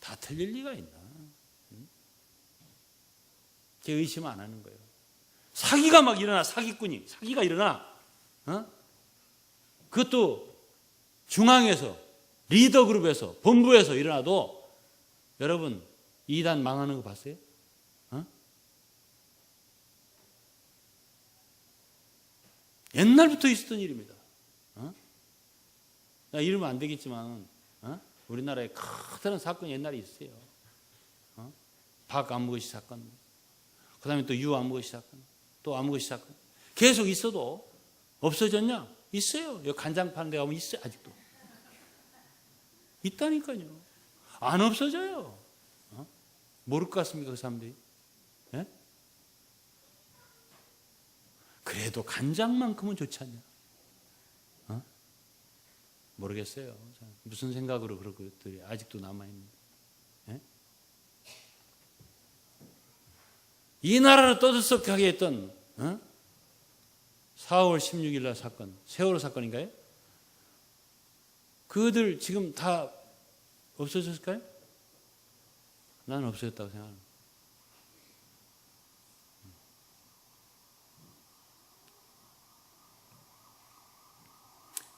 다 틀릴 리가 있나? 그게 의심 안 하는 거예요. 사기가 막 일어나, 사기가 일어나. 그것도 중앙에서, 리더 그룹에서, 본부에서 일어나도 여러분, 이단 망하는 거 봤어요? 옛날부터 있었던 일입니다. 이러면 안 되겠지만 우리나라에 커다란 사건이 옛날에 있어요. 박암무거시 사건, 그 다음에 또 유암무거시 사건, 또 암무거시 사건. 계속 있어도 없어졌냐? 있어요. 여기 간장 파는 데 가면 있어요. 아직도. 있다니까요. 안 없어져요. 모를 것 같습니까? 그 사람들이. 예? 그래도 간장만큼은 좋지 않냐? 모르겠어요. 무슨 생각으로 그런 것들이 아직도 남아있는데. 예? 이 나라를 떠들썩하게 했던 4월 16일 날 사건, 세월호 사건인가요? 그들 지금 다 없어졌을까요? 나는 없어졌다고 생각합니다.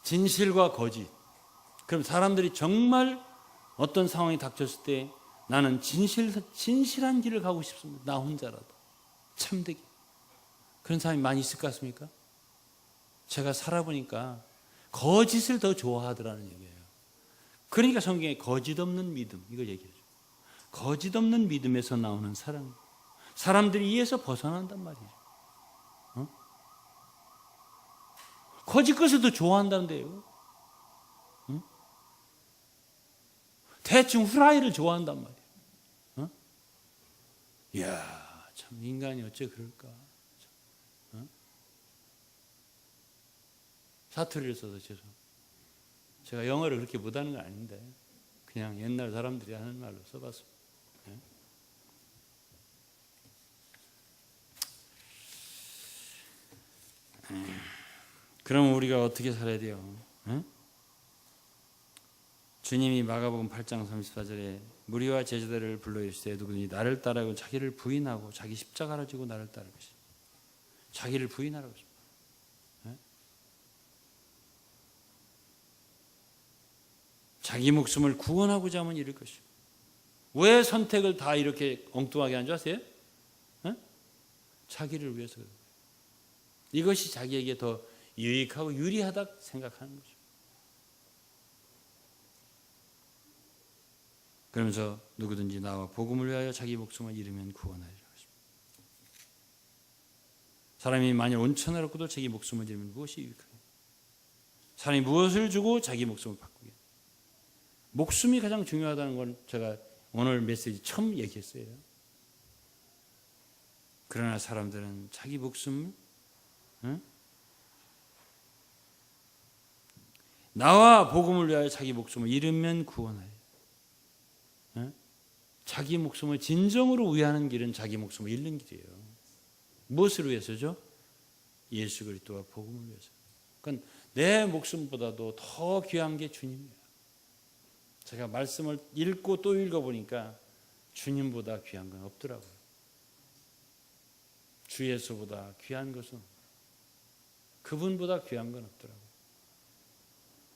진실과 거짓. 그럼 사람들이 정말 어떤 상황이 닥쳤을 때 나는 진실한 길을 가고 싶습니다. 나 혼자라도. 참되게. 그런 사람이 많이 있을 것 같습니까? 제가 살아보니까 거짓을 더 좋아하더라는 얘기예요. 그러니까 성경에 거짓 없는 믿음, 이걸 얘기해줘. 거짓 없는 믿음에서 나오는 사랑. 사람들이 이에서 벗어난단 말이죠. 거짓 것을 더 좋아한다는데요. 응? 대충 후라이를 좋아한단 말이에요. 이야, 참 인간이 어째 그럴까. 사투리를 써서 죄송합니다. 제가 영어를 그렇게 못하는 건 아닌데 그냥 옛날 사람들이 하는 말로 써봤습니다. 그럼 우리가 어떻게 살아야 돼요? 주님이 마가복음 8장 34절에 무리와 제자들을 불러 이르시되 누구든지 나를 따르고 자기를 부인하고 자기 십자가를 지고 나를 따를 것이다. 자기를 부인하라고 했습니다. 자기 목숨을 구원하고자 하면 이럴 것이고. 왜 선택을 다 이렇게 엉뚱하게 한 줄 아세요? 자기를 위해서. 이것이 자기에게 더 유익하고 유리하다 생각하는 거죠. 그러면서 누구든지 나와 복음을 위하여 자기 목숨을 잃으면 구원하리라. 사람이 만일 온천을 얻고도 자기 목숨을 잃으면 무엇이 유익하냐? 사람이 무엇을 주고 자기 목숨을 바꾸게? 목숨이 가장 중요하다는 걸 제가 오늘 메시지 처음 얘기했어요. 그러나 사람들은 자기 목숨을 나와 복음을 위하여 자기 목숨을 잃으면 구원하리. 자기 목숨을 진정으로 위하는 길은 자기 목숨을 잃는 길이에요. 무엇을 위해서죠? 예수 그리스도와 복음을 위해서. 그건 내 목숨보다도 더 귀한 게 주님이에요. 제가 말씀을 읽고 또 읽어보니까 주님보다 귀한 건 없더라고요. 주 예수보다 귀한 것은, 그분보다 귀한 건 없더라고요.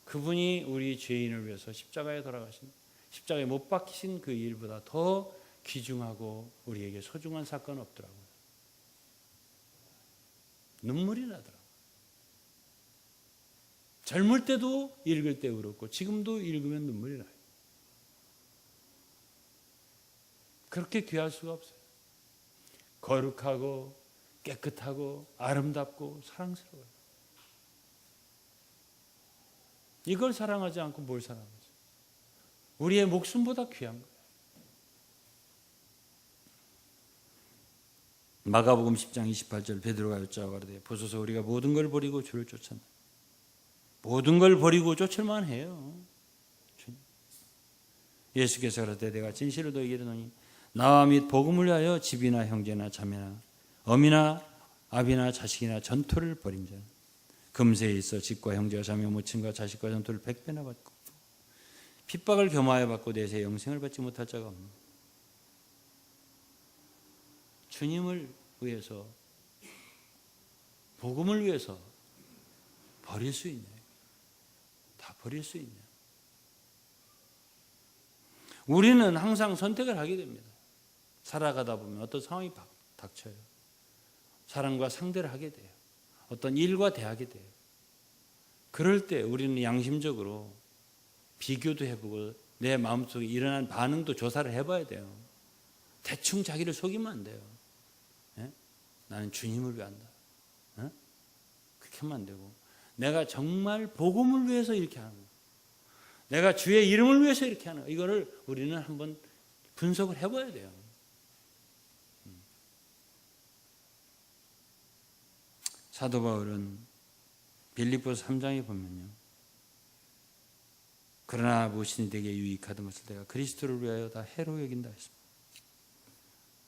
그분이 우리 죄인을 위해서 십자가에 돌아가신, 십자가에 못 박히신 그 일보다 더 귀중하고 우리에게 소중한 사건은 없더라고요. 눈물이 나더라고요. 젊을 때도 읽을 때 울었고 지금도 읽으면 눈물이 나요. 그렇게 귀할 수가 없어요. 거룩하고 깨끗하고 아름답고 사랑스러워요. 이걸 사랑하지 않고 뭘 사랑하죠? 우리의 목숨보다 귀한 거예요. 마가복음 10장 28절 베드로가 여짜고 가로되 보소서 우리가 모든 걸 버리고 주를 쫓았나. 모든 걸 버리고 쫓을만 해요. 예수께서 가로되 내가 진실로 너희에게 이르노니 나와 및 복음을 위하여 집이나 형제나 자매나 어미나 아비나 자식이나 전토를 벌인 자는 금세에 있어 집과 형제와 자매 모친과 자식과 전토를 100배나 받고 핍박을 겸하여 받고 내세 영생을 받지 못할 자가 없는. 주님을 위해서, 복음을 위해서 버릴 수 있네. 다 버릴 수 있네. 우리는 항상 선택을 하게 됩니다. 살아가다 보면 어떤 상황이 닥쳐요. 사람과 상대를 하게 돼요. 어떤 일과 대하게 돼요. 그럴 때 우리는 양심적으로 비교도 해보고 내 마음속에 일어난 반응도 조사를 해봐야 돼요. 대충 자기를 속이면 안 돼요. 예? 나는 주님을 위한다. 예? 그렇게 하면 안 되고 내가 정말 복음을 위해서 이렇게 하는 거예요. 내가 주의 이름을 위해서 이렇게 하는 거예요. 이거를 우리는 한번 분석을 해봐야 돼요. 사도 바울은 빌립보서 3장에 보면요. 그러나 무엇이니 내게 유익하던 것을 내가 그리스도를 위하여 다 해로 여긴다 했습니다.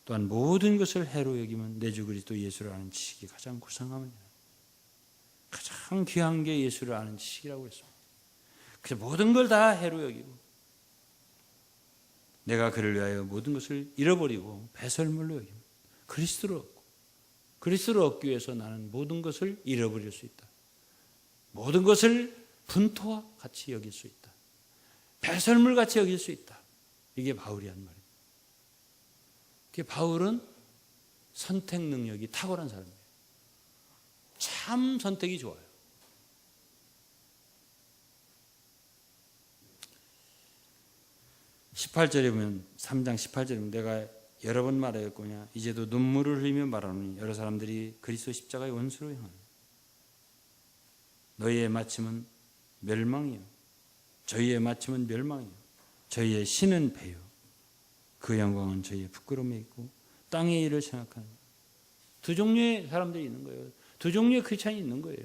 또한 모든 것을 해로 여기면 내 주 그리스도 예수를 아는 지식이 가장 고상함이니라. 가장 귀한 게 예수를 아는 지식이라고 했습니다. 그래서 모든 걸 다 해로 여기고 내가 그를 위하여 모든 것을 잃어버리고 배설물로 여기면 그리스도를 얻고 그리스도를 얻기 위해서 나는 모든 것을 잃어버릴 수 있다. 모든 것을 분토와 같이 여길 수 있다. 배설물 같이 여길 수 있다. 이게 바울이 한 말이에요. 바울은 선택 능력이 탁월한 사람이에요. 참 선택이 좋아요. (18절에) 보면 3장 18절에 보면 내가 여러 번 말하였거냐 이제도 눈물을 흘리며 말하노니 여러 사람들이 그리스도 십자가의 원수로 행하노니 너희의 마침은 멸망이요 저희의 마침은 멸망이요 저희의 신은 배요 그 영광은 저희의 부끄러움에 있고 땅의 일을 생각하는 두 종류의 사람들이 있는 거예요. 두 종류의 크리스찬이 있는 거예요.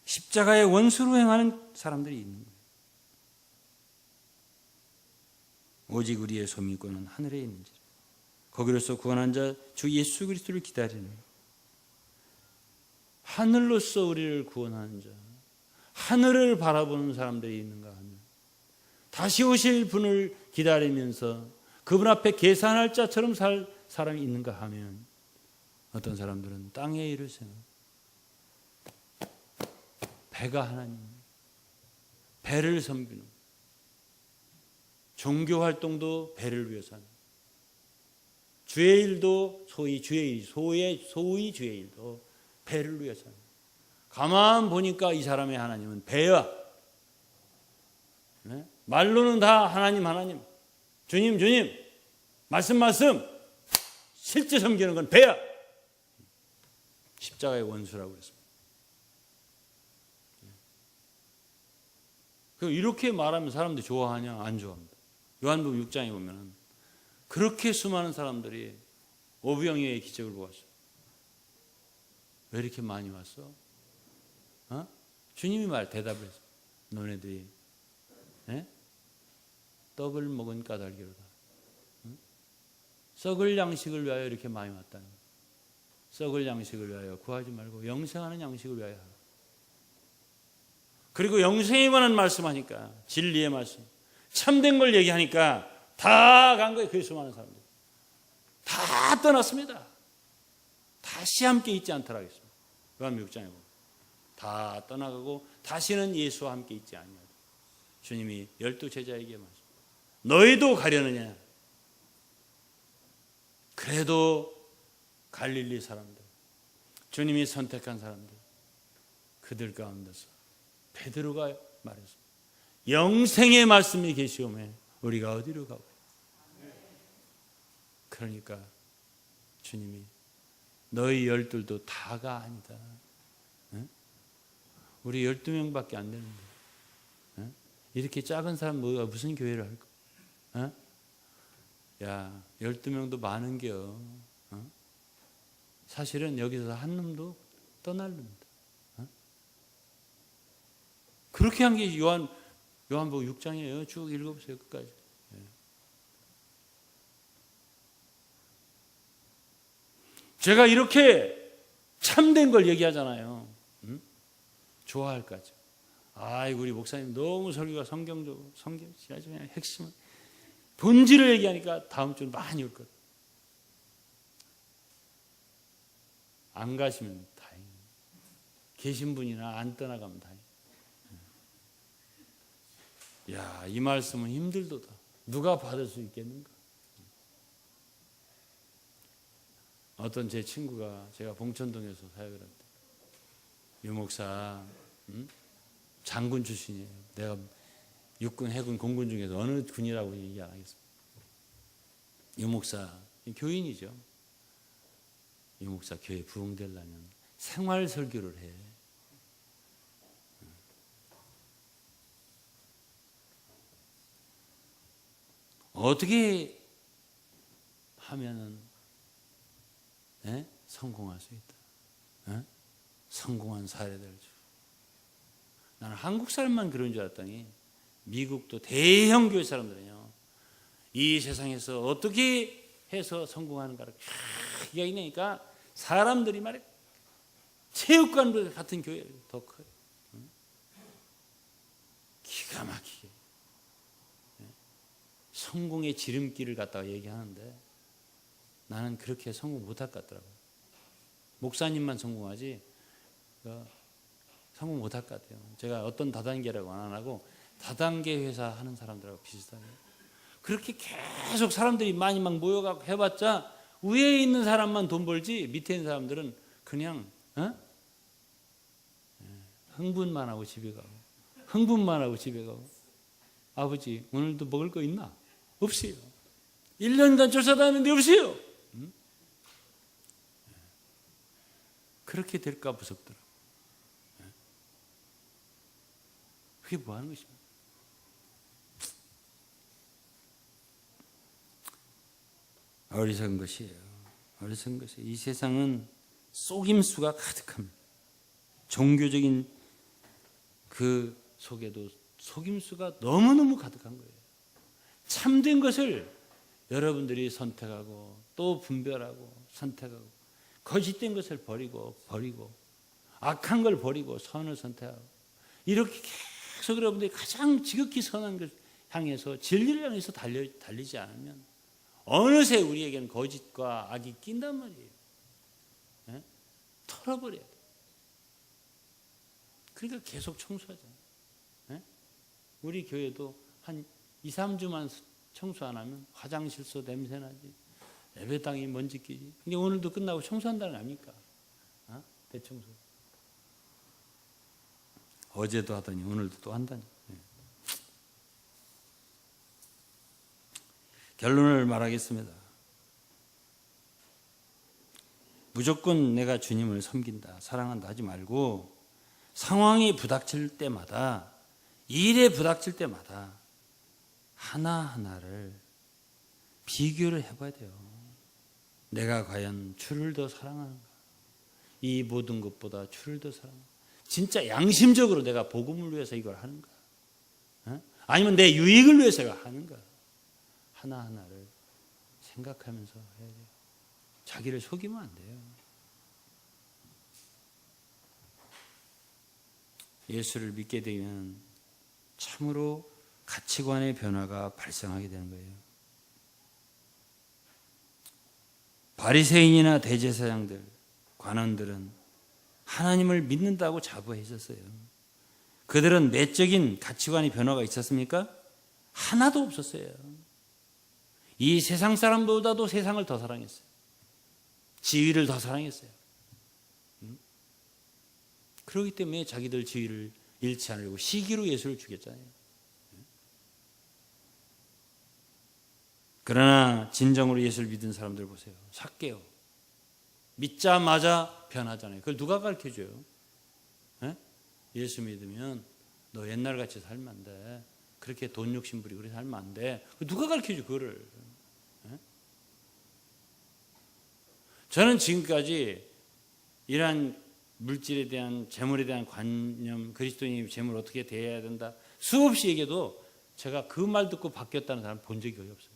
십자가의 원수로 행하는 사람들이 있는 거예요. 오직 우리의 소민권은 하늘에 있는지 거기로서 구원한 자 주 예수 그리스도를 기다리는 하늘로서 우리를 구원하는 자 하늘을 바라보는 사람들이 있는가 하면 다시 오실 분을 기다리면서 그분 앞에 계산할 자처럼 살 사람이 있는가 하면 어떤 사람들은 땅의 일을 생각하고 배가 하나님 배를 섬기는 종교활동도 배를 위해서 하는 주의 일도 소위 주의 일 소위 주의 일도 배를 위해서 하는 가만 보니까 이 사람의 하나님은 배야. 네? 말로는 다 하나님 하나님 주님 주님 말씀 실제 섬기는 건 배야. 십자가의 원수라고 했습니다. 이렇게 말하면 사람들이 좋아하냐 안 좋아합니다. 요한복음 6장에 보면 그렇게 수많은 사람들이 오병이어의 기적을 보았어요. 왜 이렇게 많이 왔어? 주님이 대답을 했어요. 너네들이 떡을 먹은 까닭이로다. 썩을 양식을 위하여 이렇게 많이 왔다는 거예요. 썩을 양식을 위하여 구하지 말고 영생하는 양식을 위하여 하라. 그리고 영생에 관한 말씀하니까 진리의 말씀, 참된 걸 얘기하니까 다 간 거예요. 그 수많은 사람들 다 떠났습니다. 다시 함께 있지 않더라 했습니다. 요한복음 6장에 보면 다 떠나가고 다시는 예수와 함께 있지 아니하다. 주님이 12 제자에게 말씀, 너희도 가려느냐? 그래도 갈릴리 사람들, 주님이 선택한 사람들, 그들 가운데서 베드로가 말했습니다. 영생의 말씀이 계시오매 우리가 어디로 가고? 그러니까 주님이 너희 12도 다가 아니다. 우리 12명밖에 안 되는데 이렇게 작은 사람 뭐가 무슨 교회를 할까? 야, 12명도 많은겨. 사실은 여기서 한 놈도 떠날 놈이다. 그렇게 한 게 요한복음 6장이에요. 쭉 읽어보세요. 끝까지. 제가 이렇게 참된 걸 얘기하잖아요. 좋아할까죠. 아이고 우리 목사님 너무 설교가 성경적으로 아주 그냥 핵심은 본질을 얘기하니까 다음 주는 많이 올 것. 안 가시면 다행이에요. 계신 분이나 안 떠나가면 다행이에요. 야, 이 말씀은 힘들도다. 누가 받을 수 있겠는가? 어떤 제 친구가 제가 봉천동에서 사역을 할 때 유 목사 장군 출신이에요. 내가 육군, 해군, 공군 중에서 어느 군이라고 얘기 안 하겠습니다. 유 목사 교인이죠. 유 목사 교회 부흥되려면 생활 설교를 해. 어떻게 하면은 성공할 수 있다. 성공한 사례들 주. 나는 한국 사람만 그런 줄 알았더니 미국도 대형 교회 사람들은요. 이 세상에서 어떻게 해서 성공하는가를 이야기하니까 사람들이 말해 체육관 같은 교회 더 커요. 기가 막히게 성공의 지름길을 갖다가 얘기하는데 나는 그렇게 성공 못할 것 같더라고요. 목사님만 성공하지 성공 못할 것 같아요. 제가 어떤 다단계라고 안 하고 다단계 회사 하는 사람들하고 비슷하게 그렇게 계속 사람들이 많이 막 모여가고 해봤자 위에 있는 사람만 돈 벌지 밑에 있는 사람들은 그냥 흥분만 하고 집에 가고 흥분만 하고 집에 가고 아버지 오늘도 먹을 거 있나? 없어요. 1년간 쫓아다녔는데 없어요. 그렇게 될까 무섭더라고요. 그게 뭐 하는 것입니까? 어리석은 것이에요. 어리석은 것이에요. 이 세상은 속임수가 가득합니다. 종교적인 그 속에도 속임수가 너무너무 가득한 거예요. 참된 것을 여러분들이 선택하고 또 분별하고 선택하고 거짓된 것을 버리고 악한 걸 버리고 선을 선택하고 이렇게 계속 여러분들이 가장 지극히 선한 걸 향해서 진리를 향해서 달리지 않으면 어느새 우리에게는 거짓과 악이 낀단 말이에요. 털어버려야 돼. 그러니까 계속 청소하잖아요. 우리 교회도 한 2, 3주만 청소 안 하면 화장실서 냄새나지. 예배당이 먼지 끼지. 근데 오늘도 끝나고 청소한다는 거 아닙니까? 대청소. 어제도 하더니 오늘도 또 한다니. 결론을 말하겠습니다. 무조건 내가 주님을 섬긴다, 사랑한다 하지 말고 상황이 부닥칠 때마다 일에 부닥칠 때마다 하나하나를 비교를 해봐야 돼요. 내가 과연 주를 더 사랑하는가? 이 모든 것보다 주를 더 사랑하는가? 진짜 양심적으로 내가 복음을 위해서 이걸 하는가? 아니면 내 유익을 위해서 하는가? 하나하나를 생각하면서 해야 돼요. 자기를 속이면 안 돼요. 예수를 믿게 되면 참으로 가치관의 변화가 발생하게 되는 거예요. 바리새인이나 대제사장들, 관원들은 하나님을 믿는다고 자부했었어요. 그들은 내적인 가치관의 변화가 있었습니까? 하나도 없었어요. 이 세상 사람보다도 세상을 더 사랑했어요. 지위를 더 사랑했어요. 그렇기 때문에 자기들 지위를 잃지 않으려고 시기로 예수를 죽였잖아요. 그러나 진정으로 예수를 믿은 사람들 보세요. 삭개오. 믿자마자 변하잖아요. 그걸 누가 가르쳐줘요? 예수 믿으면 너 옛날같이 살면 안 돼. 그렇게 돈 욕심 부리고 그렇게 살면 안 돼. 누가 가르쳐줘 그거를? 저는 지금까지 이러한 물질에 대한 재물에 대한 관념, 그리스도인이 재물 어떻게 대해야 된다 수없이 얘기해도 제가 그 말 듣고 바뀌었다는 사람 본 적이 거의 없어요.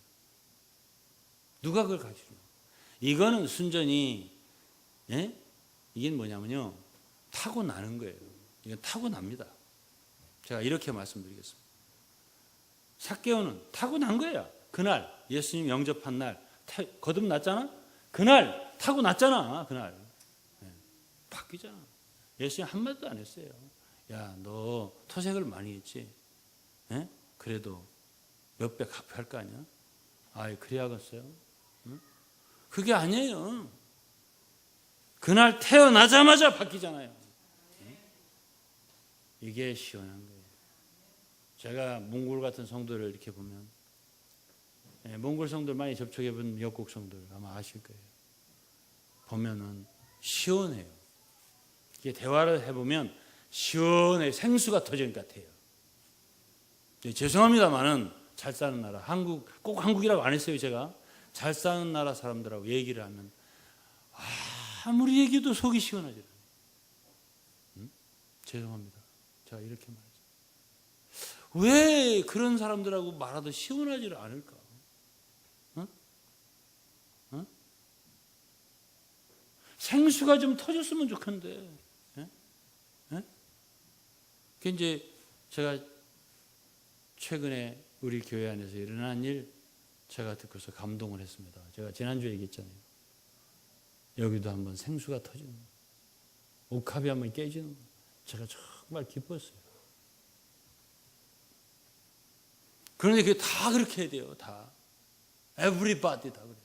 누가 그걸 가르쳐줘요? 이거는 순전히 이게 뭐냐면요, 타고나는 거예요. 이건 타고납니다. 제가 이렇게 말씀드리겠습니다. 삭개오는 타고난 거야. 그날 예수님 영접한 날 거듭났잖아. 그날 타고났잖아. 그날 바뀌잖아. 예수님 한마디도 안 했어요. 야, 너 토색을 많이 했지? 그래도 몇 배 갚아야 할 거 아니야? 아이, 그래야겠어요? 그게 아니에요. 그날 태어나자마자 바뀌잖아요. 이게 시원한 거예요. 제가 몽골 같은 성도를 이렇게 보면, 몽골 성도들 많이 접촉해 본 미역국 성도들 아마 아실 거예요. 보면은 시원해요. 이게 대화를 해보면 시원해, 생수가 터지는 것 같아요. 죄송합니다만은 잘 사는 나라, 한국, 꼭 한국이라고 안 했어요. 제가 잘 사는 나라 사람들하고 얘기를 하면 아무리 얘기해도 속이 시원하지 않아요. 죄송합니다. 제가 이렇게 말하죠. 왜 그런 사람들하고 말하도 시원하지를 않을까? 생수가 좀 터졌으면 좋겠는데. 그 이제 제가 최근에 우리 교회 안에서 일어난 일 제가 듣고서 감동을 했습니다. 제가 지난주에 얘기했잖아요. 여기도 한번 생수가 터지는 거예요. 옥합이 한번 깨지는 거예요. 제가 정말 기뻤어요. 그런데 그게 다 그렇게 해야 돼요. 다. Everybody 다 그래요.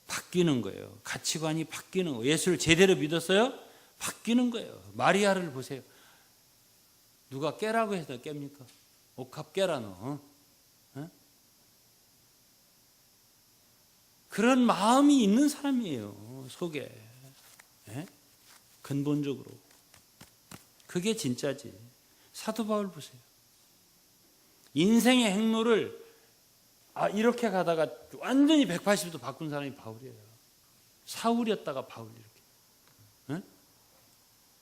바뀌는 거예요. 가치관이 바뀌는 거예요. 예수를 제대로 믿었어요? 바뀌는 거예요. 마리아를 보세요. 누가 깨라고 해서 깹니까? 옥합 깨라 너. 그런 마음이 있는 사람이에요. 속에. 근본적으로. 그게 진짜지. 사도 바울 보세요. 인생의 행로를 이렇게 가다가 완전히 180도 바꾼 사람이 바울이에요. 사울이었다가 바울 이렇게.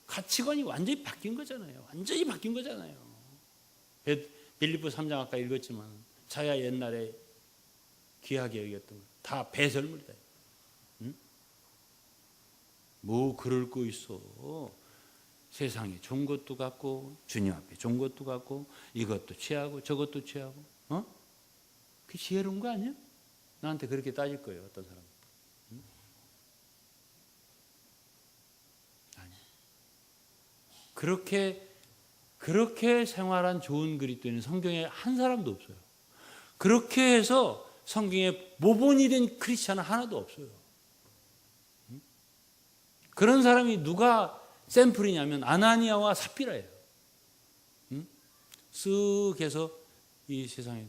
가치관이 완전히 바뀐 거잖아요. 완전히 바뀐 거잖아요. 빌립보 3장 아까 읽었지만 자야 옛날에 귀하게 여겼던 거 다 배설물이다. 뭐 그럴 거 있어. 세상에 좋은 것도 갖고 주님 앞에 좋은 것도 갖고 이것도 취하고 저것도 취하고 그게 지혜로운 거 아니야? 나한테 그렇게 따질 거예요. 어떤 사람은. 아니야. 그렇게 생활한 좋은 그리스도인은 성경에 한 사람도 없어요. 그렇게 해서 성경에 모본이 된 크리스찬은 하나도 없어요. 그런 사람이 누가 샘플이냐면 아나니아와 삽비라예요. 쓱 해서 이 세상에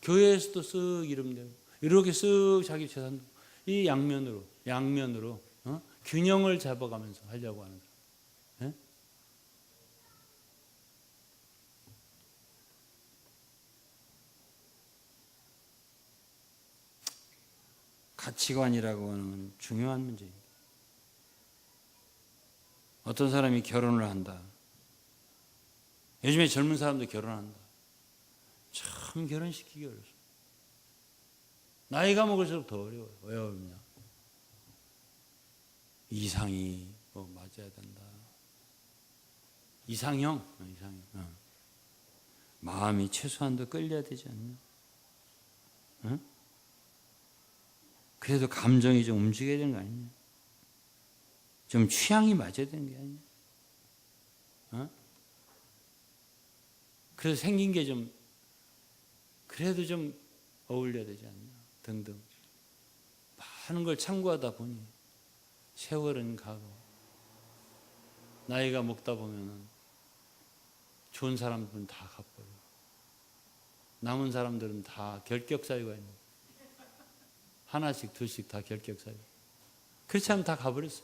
교회에서도 쓱 이름 대고 이렇게 쓱 자기 재산 이 양면으로 균형을 잡아가면서 하려고 하는 사람. 가치관이라고 하는 중요한 문제입니다. 어떤 사람이 결혼을 한다. 요즘에 젊은 사람도 결혼한다. 참 결혼시키기 어려워. 나이가 먹을수록 더 어려워요. 왜 어렵냐? 이상이 뭐 맞아야 된다. 이상형. 마음이 최소한도 끌려야 되지 않냐? 응? 그래도 감정이 좀 움직여야 되는 거 아니냐? 좀 취향이 맞아야 되는 게 아니냐? 어? 그래서 생긴 게 좀 그래도 좀 어울려야 되지 않냐? 등등 많은 걸 참고하다 보니 세월은 가고 나이가 먹다 보면은 좋은 사람들은 다 가버려. 남은 사람들은 다 결격 사유가 있는. 하나씩 둘씩 다 결격 사유. 그렇지 않으면 다 가버렸어.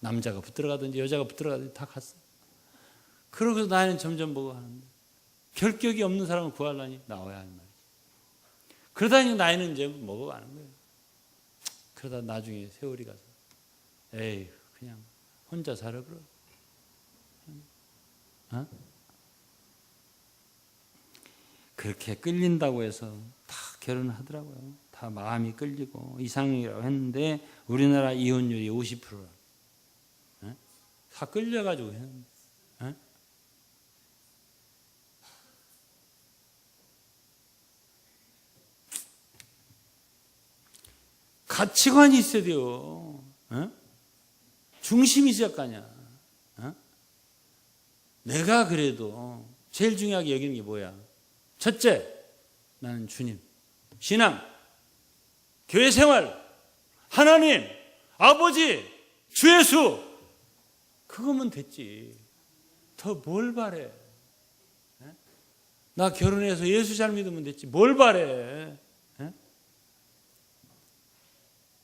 남자가 붙들어가든지 여자가 붙들어가든지 다 갔어. 그러고서 나이는 점점 보고 하는데 결격이 없는 사람을 구하려니 나와야 하는 말이지. 그러다니 나이는 이제 먹어가는 거예요. 그러다 나중에 세월이 가서 에이 그냥 혼자 살아 그러. 어? 그렇게 끌린다고 해서 다 결혼하더라고요. 다 마음이 끌리고 이상이라고 했는데 우리나라 이혼율이 50%라. 다 끌려가지고 했는데. 가치관이 있어야 돼요. 중심이 있어야 할 거 아니야. 내가 그래도 제일 중요하게 여기는 게 뭐야? 첫째, 나는 주님, 신앙, 교회 생활, 하나님, 아버지, 주 예수 그거면 됐지. 더 뭘 바래? 나 결혼해서 예수 잘 믿으면 됐지. 뭘 바래?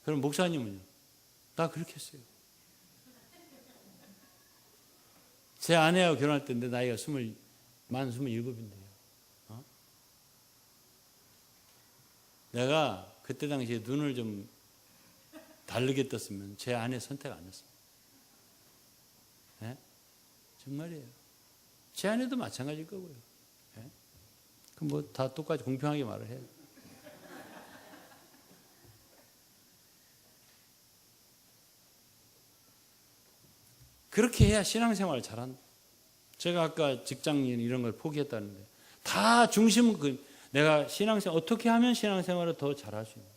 그럼 목사님은요? 나 그렇게 했어요. 제 아내하고 결혼할 때 내 나이가 만 27인데요. 내가 그때 당시에 눈을 좀 다르게 떴으면 제 아내 선택 안 했어요. 정말이에요. 제 아내도 마찬가지일 거고요. 그럼 뭐 다 똑같이 공평하게 말을 해요. 그렇게 해야 신앙생활을 잘한다. 제가 아까 직장인 이런 걸 포기했다는데 다 중심은 내가 신앙생활 어떻게 하면 신앙생활을 더 잘할 수 있냐.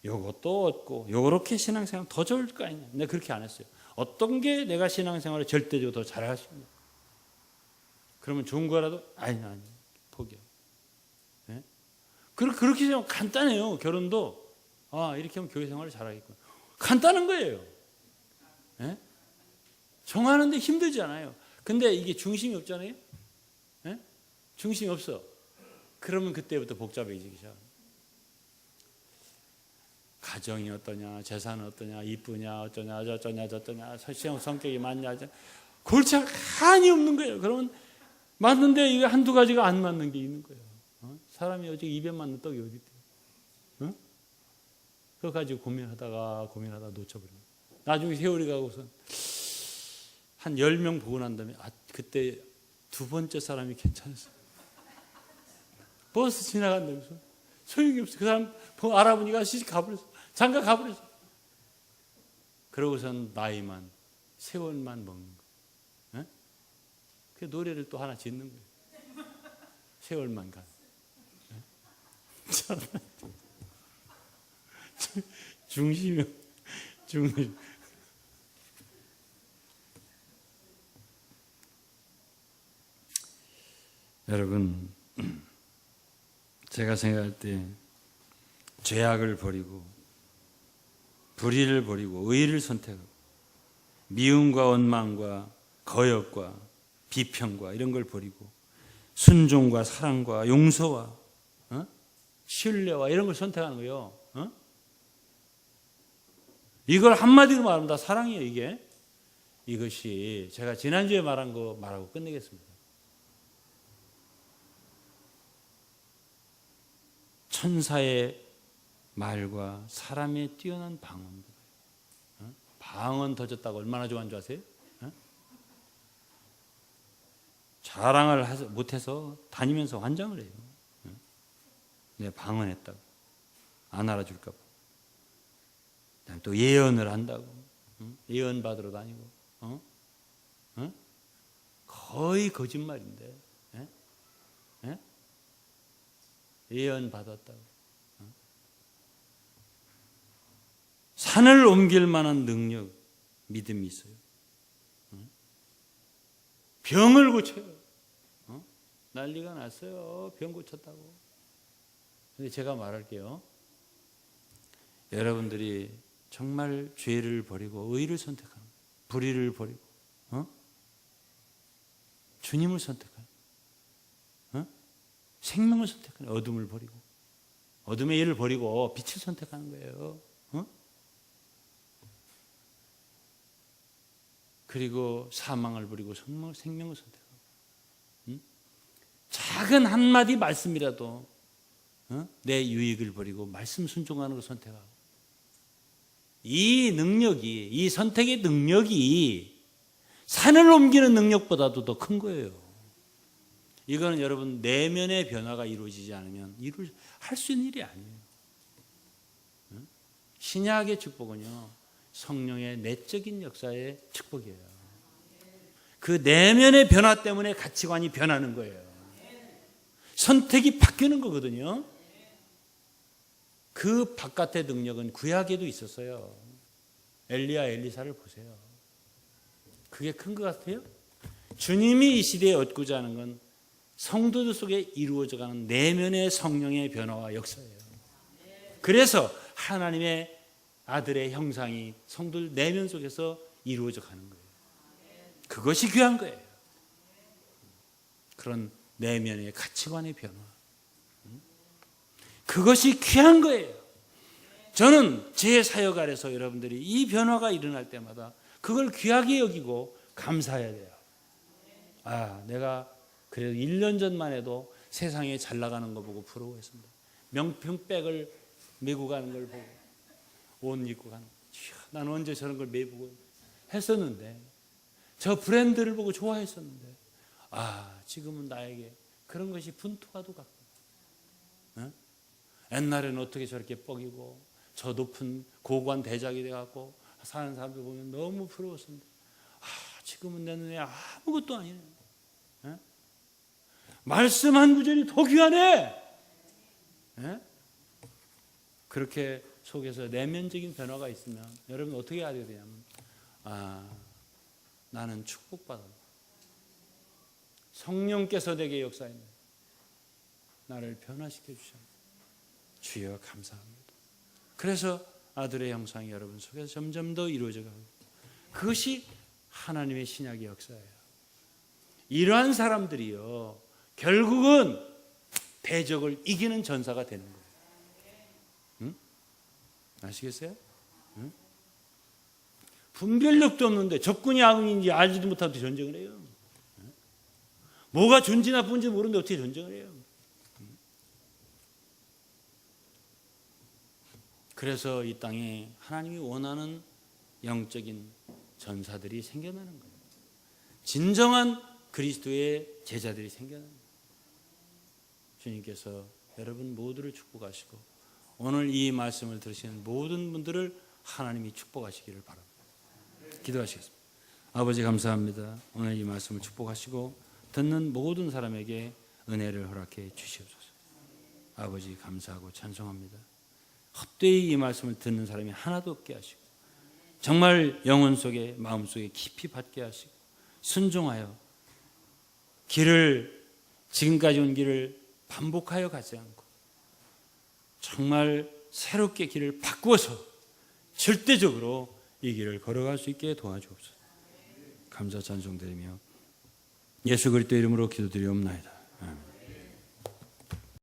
요것도 얻고 요렇게 신앙생활 더 좋을 거 아니냐. 내가 그렇게 안 했어요. 어떤 게 내가 신앙생활을 절대적으로 더 잘할 수 있냐. 그러면 좋은 거라도 아니 포기하고. 그렇게 생각하면 간단해요. 결혼도 이렇게 하면 교회 생활을 잘하겠구나. 간단한 거예요. 정하는데 힘들지 않아요. 근데 이게 중심이 없잖아요. 중심이 없어. 그러면 그때부터 복잡해지기 시작합니다. 가정이 어떠냐, 재산은 어떠냐, 이쁘냐, 어쩌냐, 저쩌냐, 성격이 맞냐, 골치가 한이 없는 거예요. 그러면 맞는데 이게 한두 가지가 안 맞는 게 있는 거예요. 사람이 어떻게 입에 맞는 떡이 어디 있대요? 그거 가지고 고민하다가 놓쳐버려요. 나중에 세월이 가고서 한 10명 보고 난 다음에 그때 두 번째 사람이 괜찮았어요. 버스 지나간다면서 소용이 없어. 그 사람 알아보니까 시집 가버렸어. 장가 가버렸어. 그러고선 나이만 세월만 먹는 거예요. 그 노래를 또 하나 짓는 거예요. 세월만 가. 중심이 여러분, 제가 생각할 때 죄악을 버리고 불의를 버리고 의를 선택하고 미움과 원망과 거역과 비평과 이런 걸 버리고 순종과 사랑과 용서와 신뢰와 이런 걸 선택하는 거예요. 이걸 한마디로 말하면 다 사랑이에요. 이것이 제가 지난주에 말한 거 말하고 끝내겠습니다. 천사의 말과 사람의 뛰어난 방언. 방언 터졌다고 얼마나 좋아하는 줄 아세요? 자랑을 못해서 다니면서 환장을 해요. 내 방언했다고 안 알아줄까 봐. 그다음에 또 예언을 한다고 예언 받으러 다니고 거의 거짓말인데 예언 받았다고 산을 옮길 만한 능력 믿음이 있어요. 병을 고쳐요. 난리가 났어요. 병 고쳤다고. 근데 제가 말할게요. 여러분들이 정말 죄를 버리고 의를 선택하는, 불의를 버리고 주님을 선택하는, 생명을 선택하는, 어둠을 버리고 어둠의 일을 버리고 빛을 선택하는 거예요. 그리고 사망을 버리고 생명을 선택하고 작은 한마디 말씀이라도 내 유익을 버리고 말씀 순종하는 걸 선택하고 이 능력이, 이 선택의 능력이 산을 옮기는 능력보다도 더 큰 거예요. 이거는 여러분 내면의 변화가 이루어지지 않으면 할 수 있는 일이 아니에요. 신약의 축복은요, 성령의 내적인 역사의 축복이에요. 그 내면의 변화 때문에 가치관이 변하는 거예요. 선택이 바뀌는 거거든요. 그 바깥의 능력은 구약에도 있었어요. 엘리야 엘리사를 보세요. 그게 큰 것 같아요? 주님이 이 시대에 얻고자 하는 건 성도들 속에 이루어져가는 내면의 성령의 변화와 역사예요. 그래서 하나님의 아들의 형상이 성도들 내면 속에서 이루어져 가는 거예요. 그것이 귀한 거예요. 그런 내면의 가치관의 변화. 그것이 귀한 거예요. 저는 제 사역 아래서 여러분들이 이 변화가 일어날 때마다 그걸 귀하게 여기고 감사해야 돼요. 내가 그래도 1년 전만 해도 세상에 잘 나가는 거 보고 부러워했습니다. 명품백을 메고 가는 걸 보고 옷 입고 가는 거. 난 언제 저런 걸 메고 했었는데 저 브랜드를 보고 좋아했었는데 지금은 나에게 그런 것이 분투와도 같고 옛날에는 어떻게 저렇게 뻐기고 저 높은 고관 대작이 돼갖고 사는 사람들 보면 너무 부러웠습니다. 지금은 내 눈에 아무것도 아니네. 말씀 한 구절이 더 귀하네. 그렇게 속에서 내면적인 변화가 있으면 여러분 어떻게 하게 되냐면 나는 축복받아. 성령께서 내게 역사했네. 나를 변화시켜 주셨네. 주여 감사합니다. 그래서 아들의 형상이 여러분 속에서 점점 더 이루어져 가고 그것이 하나님의 신약의 역사예요. 이러한 사람들이요 결국은 대적을 이기는 전사가 되는 거예요. 아시겠어요? 분별력도 없는데 적군이 악인지 알지도 못하고 전쟁을 해요. 뭐가 좋은지 나쁜지 모르는데 어떻게 전쟁을 해요? 그래서 이 땅에 하나님이 원하는 영적인 전사들이 생겨나는 거예요. 진정한 그리스도의 제자들이 생겨나는 거예요. 주님께서 여러분 모두를 축복하시고 오늘 이 말씀을 들으시는 모든 분들을 하나님이 축복하시기를 바랍니다. 기도하시겠습니다. 아버지 감사합니다. 오늘 이 말씀을 축복하시고 듣는 모든 사람에게 은혜를 허락해 주시옵소서. 아버지 감사하고 찬송합니다. 헛되이 이 말씀을 듣는 사람이 하나도 없게 하시고 정말 영혼 속에 마음 속에 깊이 받게 하시고 순종하여 지금까지 온 길을 반복하여 가지 않고 정말 새롭게 길을 바꾸어서 절대적으로 이 길을 걸어갈 수 있게 도와주옵소서. 감사 찬송드리며 예수 그리스도 이름으로 기도드리옵나이다. 아멘.